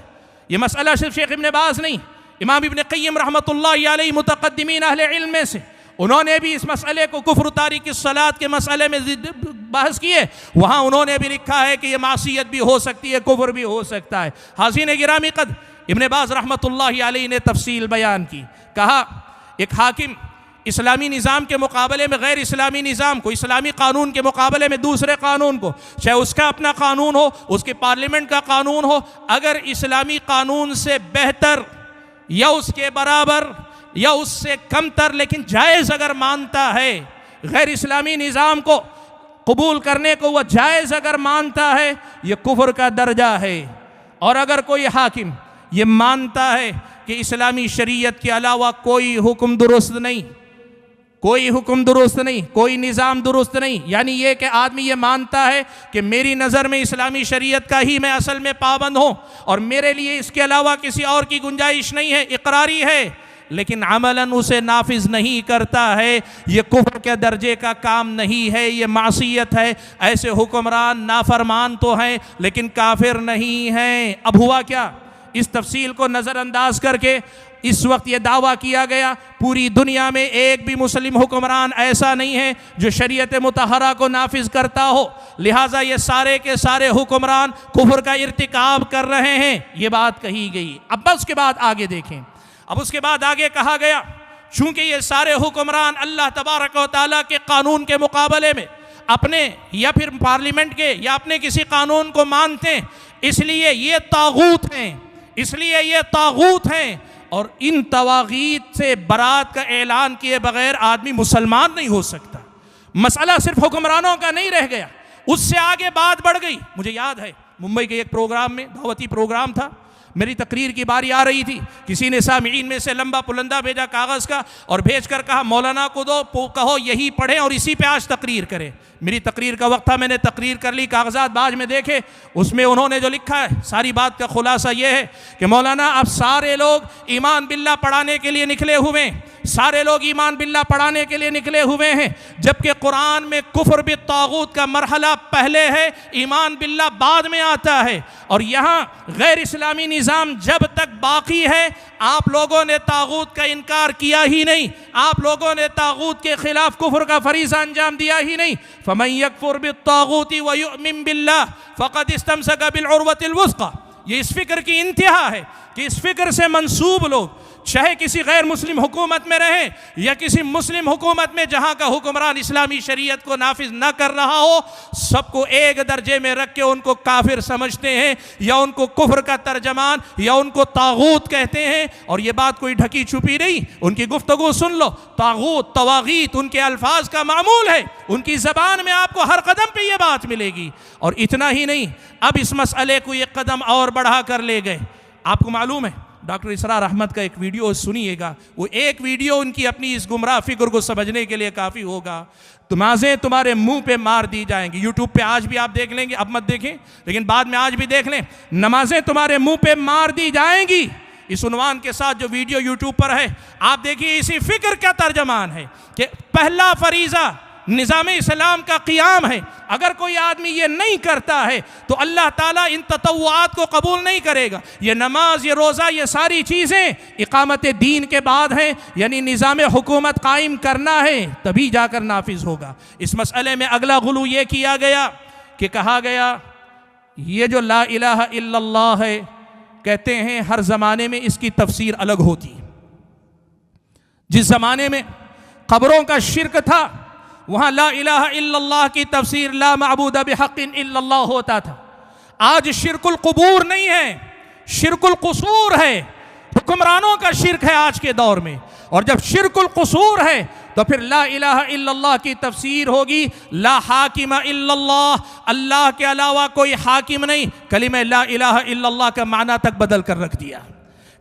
یہ مسئلہ صرف شیخ ابن باز نہیں، امام ابن قیم رحمۃ اللہ علیہ متقدمین اہل علم میں سے، انہوں نے بھی اس مسئلے کو کفر تارک الصلاۃ کے مسئلے میں بحث کیے، وہاں انہوں نے بھی لکھا ہے کہ یہ معصیت بھی ہو سکتی ہے، کفر بھی ہو سکتا ہے۔ حاضرین گرامی قدر، ابن باز رحمۃ اللہ علیہ نے تفصیل بیان کی، کہا ایک حاکم اسلامی نظام کے مقابلے میں غیر اسلامی نظام کو، اسلامی قانون کے مقابلے میں دوسرے قانون کو، چاہے اس کا اپنا قانون ہو، اس کے پارلیمنٹ کا قانون ہو، اگر اسلامی قانون سے بہتر یا اس کے برابر یا اس سے کم تر لیکن جائز اگر مانتا ہے، غیر اسلامی نظام کو قبول کرنے کو وہ جائز اگر مانتا ہے، یہ کفر کا درجہ ہے۔ اور اگر کوئی حاکم یہ مانتا ہے کہ اسلامی شریعت کے علاوہ کوئی حکم درست نہیں، کوئی حکم درست نہیں، کوئی نظام درست نہیں، یعنی یہ کہ آدمی یہ مانتا ہے کہ میری نظر میں اسلامی شریعت کا ہی میں اصل میں پابند ہوں اور میرے لیے اس کے علاوہ کسی اور کی گنجائش نہیں ہے، اقراری ہے، لیکن عملاً اسے نافذ نہیں کرتا ہے، یہ کفر کے درجے کا کام نہیں ہے، یہ معصیت ہے۔ ایسے حکمران نافرمان تو ہیں لیکن کافر نہیں ہیں۔ اب ہوا کیا؟ اس تفصیل کو نظر انداز کر کے اس وقت یہ دعویٰ کیا گیا پوری دنیا میں ایک بھی مسلم حکمران ایسا نہیں ہے جو شریعت مطہرہ کو نافذ کرتا ہو، لہٰذا یہ سارے کے سارے حکمران کفر کا ارتکاب کر رہے ہیں، یہ بات کہی گئی۔ اب اس کے بعد آگے دیکھیں، اب اس کے بعد آگے کہا گیا چونکہ یہ سارے حکمران اللہ تبارک و تعالیٰ کے قانون کے مقابلے میں اپنے یا پھر پارلیمنٹ کے یا اپنے کسی قانون کو مانتے ہیں، اس لیے یہ طاغوت ہیں، اور ان طواغیت سے برات کا اعلان کیے بغیر آدمی مسلمان نہیں ہو سکتا۔ مسئلہ صرف حکمرانوں کا نہیں رہ گیا، اس سے آگے بات بڑھ گئی۔ مجھے یاد ہے ممبئی کے ایک پروگرام میں، دعوتی پروگرام تھا، میری تقریر کی باری آ رہی تھی، کسی نے سامعین میں سے لمبا پلندہ بھیجا کاغذ کا اور بھیج کر کہا مولانا کو دو، کہو یہی پڑھیں اور اسی پہ آج تقریر کریں۔ میری تقریر کا وقت تھا، میں نے تقریر کر لی، کاغذات باج میں دیکھے، اس میں انہوں نے جو لکھا ہے ساری بات کا خلاصہ یہ ہے کہ مولانا آپ سارے لوگ ایمان باللہ پڑھانے کے لیے نکلے ہوئے ہیں، سارے لوگ ایمان باللہ پڑھانے کے لیے نکلے ہوئے ہیں، جبکہ قرآن میں کفر بالطاغوت کا مرحلہ پہلے ہے، ایمان باللہ بعد میں آتا ہے۔ اور یہاں غیر اسلامی نظام جب تک باقی ہے، آپ لوگوں نے طاغوت کا انکار کیا ہی نہیں، آپ لوگوں نے طاغوت کے خلاف کفر کا فریضہ انجام دیا ہی نہیں۔ فَمَن يَكْفُرْ بِالطَّاغُوتِ وَيُؤْمِن بِاللَّهِ فَقَدِ اسْتَمْسَكَ بِالْعُرْوَةِ الْوُثْقَى۔ یہ اس فکر کی انتہا ہے کہ اس فکر سے منسوب لوگ چاہے کسی غیر مسلم حکومت میں رہیں یا کسی مسلم حکومت میں جہاں کا حکمران اسلامی شریعت کو نافذ نہ کر رہا ہو، سب کو ایک درجے میں رکھ کے ان کو کافر سمجھتے ہیں، یا ان کو کفر کا ترجمان، یا ان کو طاغوت کہتے ہیں۔ اور یہ بات کوئی ڈھکی چھپی نہیں، ان کی گفتگو سن لو۔ طاغوت، طواغیت ان کے الفاظ کا معمول ہے، ان کی زبان میں آپ کو ہر قدم پہ یہ بات ملے گی۔ اور اتنا ہی نہیں، اب اس مسئلے کو ایک قدم اور بڑھا کر لے گئے۔ آپ کو معلوم ہے ڈاکٹر اسرار احمد کا ایک ویڈیو سنیے گا، وہ ایک ویڈیو ان کی اپنی اس گمراہ فکر کو سمجھنے کے لیے کافی ہوگا۔ نمازیں تمہارے منہ پہ مار دی جائیں گی، یوٹیوب پہ آج بھی آپ دیکھ لیں گے، اب مت دیکھیں لیکن بعد میں آج بھی دیکھ لیں، نمازیں تمہارے منہ پہ مار دی جائیں گی، اس عنوان کے ساتھ جو ویڈیو یوٹیوب پر ہے، آپ دیکھیے اسی فکر کا ترجمان ہے کہ پہلا فریضہ نظام اسلام کا قیام ہے، اگر کوئی آدمی یہ نہیں کرتا ہے تو اللہ تعالیٰ ان تطوعات کو قبول نہیں کرے گا۔ یہ نماز، یہ روزہ، یہ ساری چیزیں اقامت دین کے بعد ہیں، یعنی نظام حکومت قائم کرنا ہے تبھی جا کر نافذ ہوگا۔ اس مسئلے میں اگلا غلو یہ کیا گیا کہ کہا گیا یہ جو لا الہ الا اللہ ہے، کہتے ہیں ہر زمانے میں اس کی تفسیر الگ ہوتی ہے۔ جس زمانے میں قبروں کا شرک تھا وہاں لا الہ الا اللہ کی تفسیر لا معبود بحق الا اللہ ہوتا تھا۔ آج شرک القبور نہیں ہے، شرک القصور ہے، حکمرانوں کا شرک ہے آج کے دور میں۔ اور جب شرک القصور ہے تو پھر لا الہ الا اللہ کی تفسیر ہوگی لا حاکم الا اللہ، اللہ کے علاوہ کوئی حاکم نہیں۔ کلمہ لا الہ الا اللہ کا معنی تک بدل کر رکھ دیا،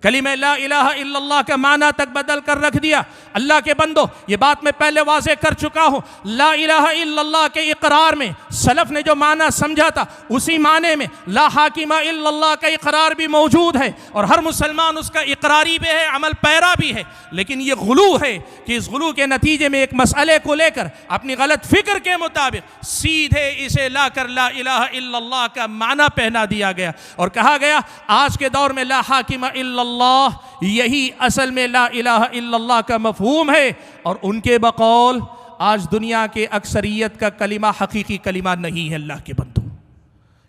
کلمہ لا الہ الا اللہ کا معنی تک بدل کر رکھ دیا۔ اللہ کے بندو، یہ بات میں پہلے واضح کر چکا ہوں، لا الہ الا اللہ کے اقرار میں سلف نے جو معنی سمجھا تھا اسی معنی میں لا حاکم الا اللہ کا اقرار بھی موجود ہے، اور ہر مسلمان اس کا اقراری بھی ہے، عمل پیرا بھی ہے۔ لیکن یہ غلو ہے کہ اس غلو کے نتیجے میں ایک مسئلے کو لے کر اپنی غلط فکر کے مطابق سیدھے اسے لا کر لا الہ الا اللہ کا معنی پہنا دیا گیا، اور کہا گیا آج کے دور میں لا حاکم الا اللہ یہی اصل میں لا الہ الا اللہ کا مفہوم ہے۔ اور ان کے بقول آج دنیا کے اکثریت کا کلمہ حقیقی کلمہ نہیں ہے۔ اللہ کے بندو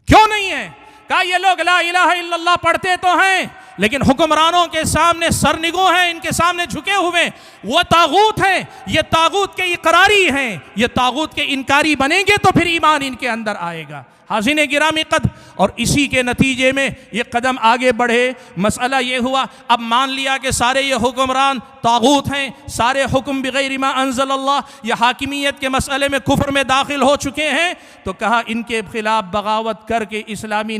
کیوں نہیں ہے؟ کہا یہ لوگ لا الہ الا اللہ پڑھتے تو ہیں لیکن حکمرانوں کے سامنے سرنگوں ہیں، ان کے سامنے جھکے ہوئے، وہ طاغوت ہیں، یہ طاغوت کے اقراری ہیں، یہ طاغوت کے انکاری بنیں گے تو پھر ایمان ان کے اندر آئے گا۔ حاضرین گرامی قدر، اور اسی کے نتیجے میں یہ قدم آگے بڑھے۔ مسئلہ یہ ہوا، اب مان لیا کہ سارے یہ حکمران طاغوت ہیں، سارے حکم بغیر ما انزل اللہ، یہ حاکمیت کے مسئلے میں کفر میں داخل ہو چکے ہیں، تو کہا ان کے خلاف بغاوت کر کے اسلامی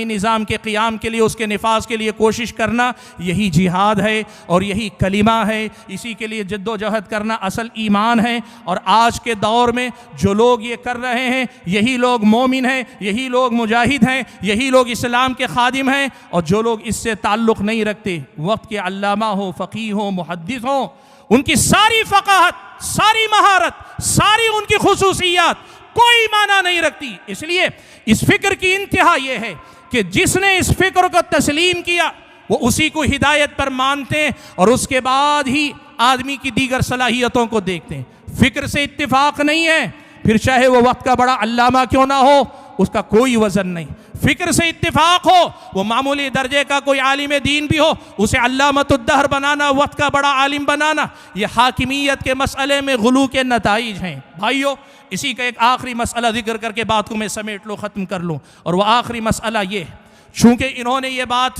نظام کے قیام کے لیے، اس کے نفاذ کے لیے کوشش کرنا، یہی جہاد ہے اور یہی کلمہ ہے، اسی کے لیے جد و جہد کرنا اصل ایمان ہے۔ اور آج کے دور میں جو لوگ یہ کر رہے ہیں یہی لوگ مومن ہیں، یہی لوگ مجاہد ہیں، یہی لوگ اسلام کے خادم ہیں۔ اور جو لوگ اس سے تعلق نہیں رکھتے، وقت کے علامہ ہو، فقیہ ہو، محدث ہو، ان کی ساری فقاہت، ساری مہارت، ساری ان کی خصوصیات کوئی معنی نہیں رکھتی۔ اس لیے اس فکر کی انتہا یہ ہے کہ جس نے اس فکر کو تسلیم کیا وہ اسی کو ہدایت پر مانتے ہیں، اور اس کے بعد ہی آدمی کی دیگر صلاحیتوں کو دیکھتے ہیں۔ فکر سے اتفاق نہیں ہے، پھر چاہے وہ وقت کا بڑا علامہ کیوں نہ ہو، اس کا کوئی وزن نہیں۔ فکر سے اتفاق ہو، وہ معمولی درجے کا کوئی عالم دین بھی ہو، اسے علامۃ الدہر بنانا، وقت کا بڑا عالم بنانا، یہ حاکمیت کے مسئلے میں غلو کے نتائج ہیں۔ بھائیو، اسی کا ایک آخری مسئلہ ذکر کر کے بات کو میں سمیٹ لوں، ختم کر لوں، اور وہ آخری مسئلہ یہ ہے، چونکہ انہوں نے یہ بات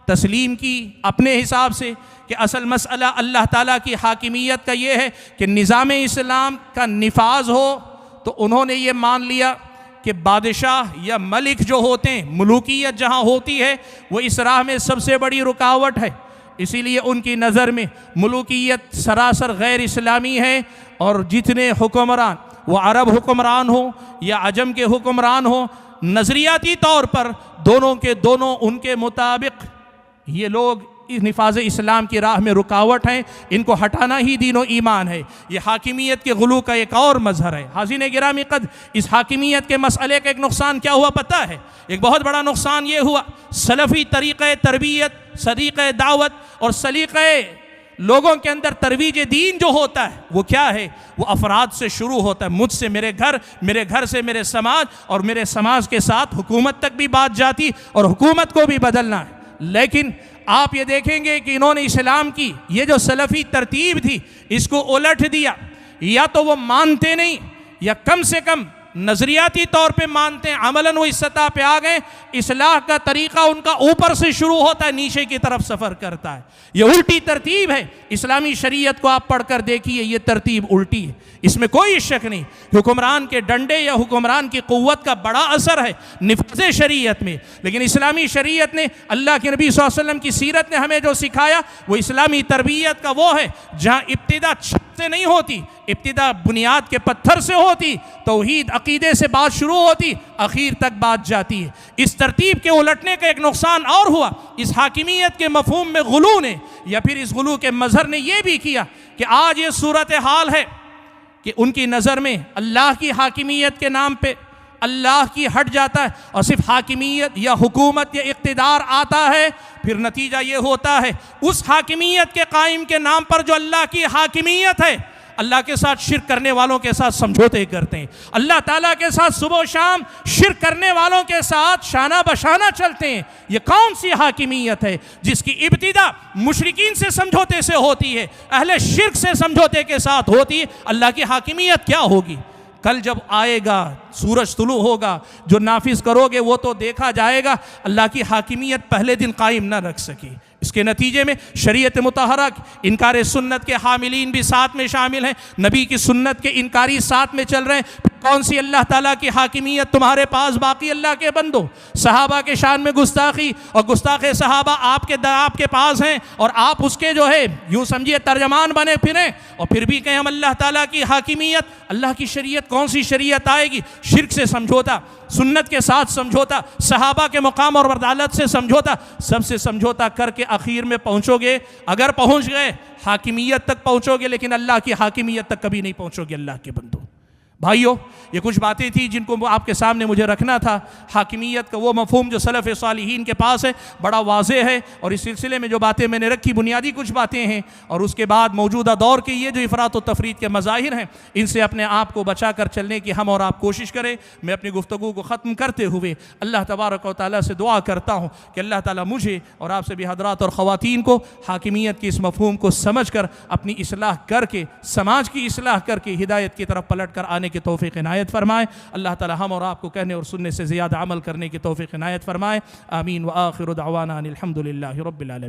تسلیم کی اپنے حساب سے کہ اصل مسئلہ اللہ تعالیٰ کی حاکمیت کا یہ ہے کہ نظام اسلام کا نفاذ ہو، تو انہوں نے یہ مان لیا کہ بادشاہ یا ملک جو ہوتے ہیں، ملوکیت جہاں ہوتی ہے، وہ اس راہ میں سب سے بڑی رکاوٹ ہے۔ اسی لیے ان کی نظر میں ملوکیت سراسر غیر اسلامی ہے، اور جتنے حکمران، وہ عرب حکمران ہوں یا عجم کے حکمران ہوں، نظریاتی طور پر دونوں کے دونوں ان کے مطابق یہ لوگ نفاذ اسلام کی راہ میں رکاوٹ ہیں، ان کو ہٹانا ہی دین و ایمان ہے۔ یہ حاکمیت کے غلو کا ایک اور مظہر ہے۔ حاضرین گرامی قدر، اس حاکمیت کے مسئلے کا ایک نقصان کیا ہوا پتہ ہے؟ ایک بہت بڑا نقصان یہ ہوا، سلفی طریقہ تربیت، طریقہ دعوت اور سلیقہ لوگوں کے اندر ترویج دین جو ہوتا ہے وہ کیا ہے؟ وہ افراد سے شروع ہوتا ہے، مجھ سے میرے گھر سے میرے سماج، اور میرے سماج کے ساتھ حکومت تک بھی بات جاتی اور حکومت کو بھی بدلنا ہے۔ لیکن آپ یہ دیکھیں گے کہ انہوں نے اسلام کی یہ جو سلفی ترتیب تھی اس کو الٹ دیا، یا تو وہ مانتے نہیں یا کم سے کم نظریاتی طور پہ مانتے ہیں، عملاً وہ اس سطح پہ آ گئے، اصلاح کا طریقہ ان کا اوپر سے شروع ہوتا ہے، نیچے کی طرف سفر کرتا ہے۔ یہ الٹی ترتیب ہے۔ اسلامی شریعت کو آپ پڑھ کر دیکھیے، یہ ترتیب الٹی ہے، اس میں کوئی شک نہیں۔ حکمران کے ڈنڈے یا حکمران کی قوت کا بڑا اثر ہے نفاذ شریعت میں، لیکن اسلامی شریعت نے، اللہ کے نبی صلی اللہ علیہ وسلم کی سیرت نے ہمیں جو سکھایا وہ اسلامی تربیت کا وہ ہے جہاں ابتدا چھت سے نہیں ہوتی، ابتدا بنیاد کے پتھر سے ہوتی، توحید عقیدے سے بات شروع ہوتی، اخیر تک بات جاتی ہے۔ اس ترتیب کے الٹنے کا ایک نقصان اور ہوا، اس حاکمیت کے مفہوم میں غلو نے، یا پھر اس غلو کے مظہر نے یہ بھی کیا کہ آج یہ صورتحال ہے کہ ان کی نظر میں اللہ کی حاکمیت کے نام پہ اللہ کی ہٹ جاتا ہے، اور صرف حاکمیت یا حکومت یا اقتدار آتا ہے، پھر نتیجہ یہ ہوتا ہے اس حاکمیت کے قائم کے نام پر جو اللہ کی حاکمیت ہے، اللہ کے ساتھ شرک کرنے والوں کے ساتھ سمجھوتے کرتے ہیں، اللہ تعالیٰ کے ساتھ صبح و شام شرک کرنے والوں کے ساتھ شانہ بشانہ چلتے ہیں۔ یہ کون سی حاکمیت ہے جس کی ابتدا مشرکین سے سمجھوتے سے ہوتی ہے، اہل شرک سے سمجھوتے کے ساتھ ہوتی ہے؟ اللہ کی حاکمیت کیا ہوگی؟ کل جب آئے گا، سورج طلوع ہوگا، جو نافذ کرو گے وہ تو دیکھا جائے گا۔ اللہ کی حاکمیت پہلے دن قائم نہ رکھ سکی، اس کے نتیجے میں شریعت مطہرہ انکار سنت کے حاملین بھی ساتھ میں شامل ہیں، نبی کی سنت کے انکاری ساتھ میں چل رہے ہیں۔ کون سی اللہ تعالیٰ کی حاکمیت تمہارے پاس باقی؟ اللہ کے بندو، صحابہ کے شان میں گستاخی اور گستاخ صحابہ آپ کے پاس ہیں، اور آپ اس کے جو ہے یوں سمجھیے ترجمان بنے پھریں، اور پھر بھی کہیں ہم اللہ تعالیٰ کی حاکمیت، اللہ کی شریعت کون سی شریعت آئے گی؟ شرک سے سمجھوتا، سنت کے ساتھ سمجھوتا، صحابہ کے مقام اور عدالت سے سمجھوتا، سب سے سمجھوتا کر کے آخر میں پہنچو گے، اگر پہنچ گئے حاکمیت تک پہنچو گے، لیکن اللہ کی حاکمیت تک کبھی نہیں پہنچو گے۔ اللہ کے بندو، بھائیو، یہ کچھ باتیں تھیں جن کو آپ کے سامنے مجھے رکھنا تھا۔ حاکمیت کا وہ مفہوم جو سلف صالحین کے پاس ہے بڑا واضح ہے، اور اس سلسلے میں جو باتیں میں نے رکھی بنیادی کچھ باتیں ہیں، اور اس کے بعد موجودہ دور کے یہ جو افراط و تفریط کے مظاہر ہیں ان سے اپنے آپ کو بچا کر چلنے کی ہم اور آپ کوشش کریں۔ میں اپنی گفتگو کو ختم کرتے ہوئے اللہ تبارک و تعالیٰ سے دعا کرتا ہوں کہ اللہ تعالیٰ مجھے اور آپ سے بھی حضرات اور خواتین کو حاکمیت کی اس مفہوم کو سمجھ کر اپنی اصلاح کر کے، سماج کی اصلاح کر کے ہدایت کی طرف پلٹ کر آنے کی توفیق عنایت فرمائے۔ اللہ تعالی ہم اور آپ کو کہنے اور سننے سے زیادہ عمل کرنے کی توفیق عنایت فرمائے۔ آمین۔ وآخر دعوانا ان الحمد للہ رب العالمین۔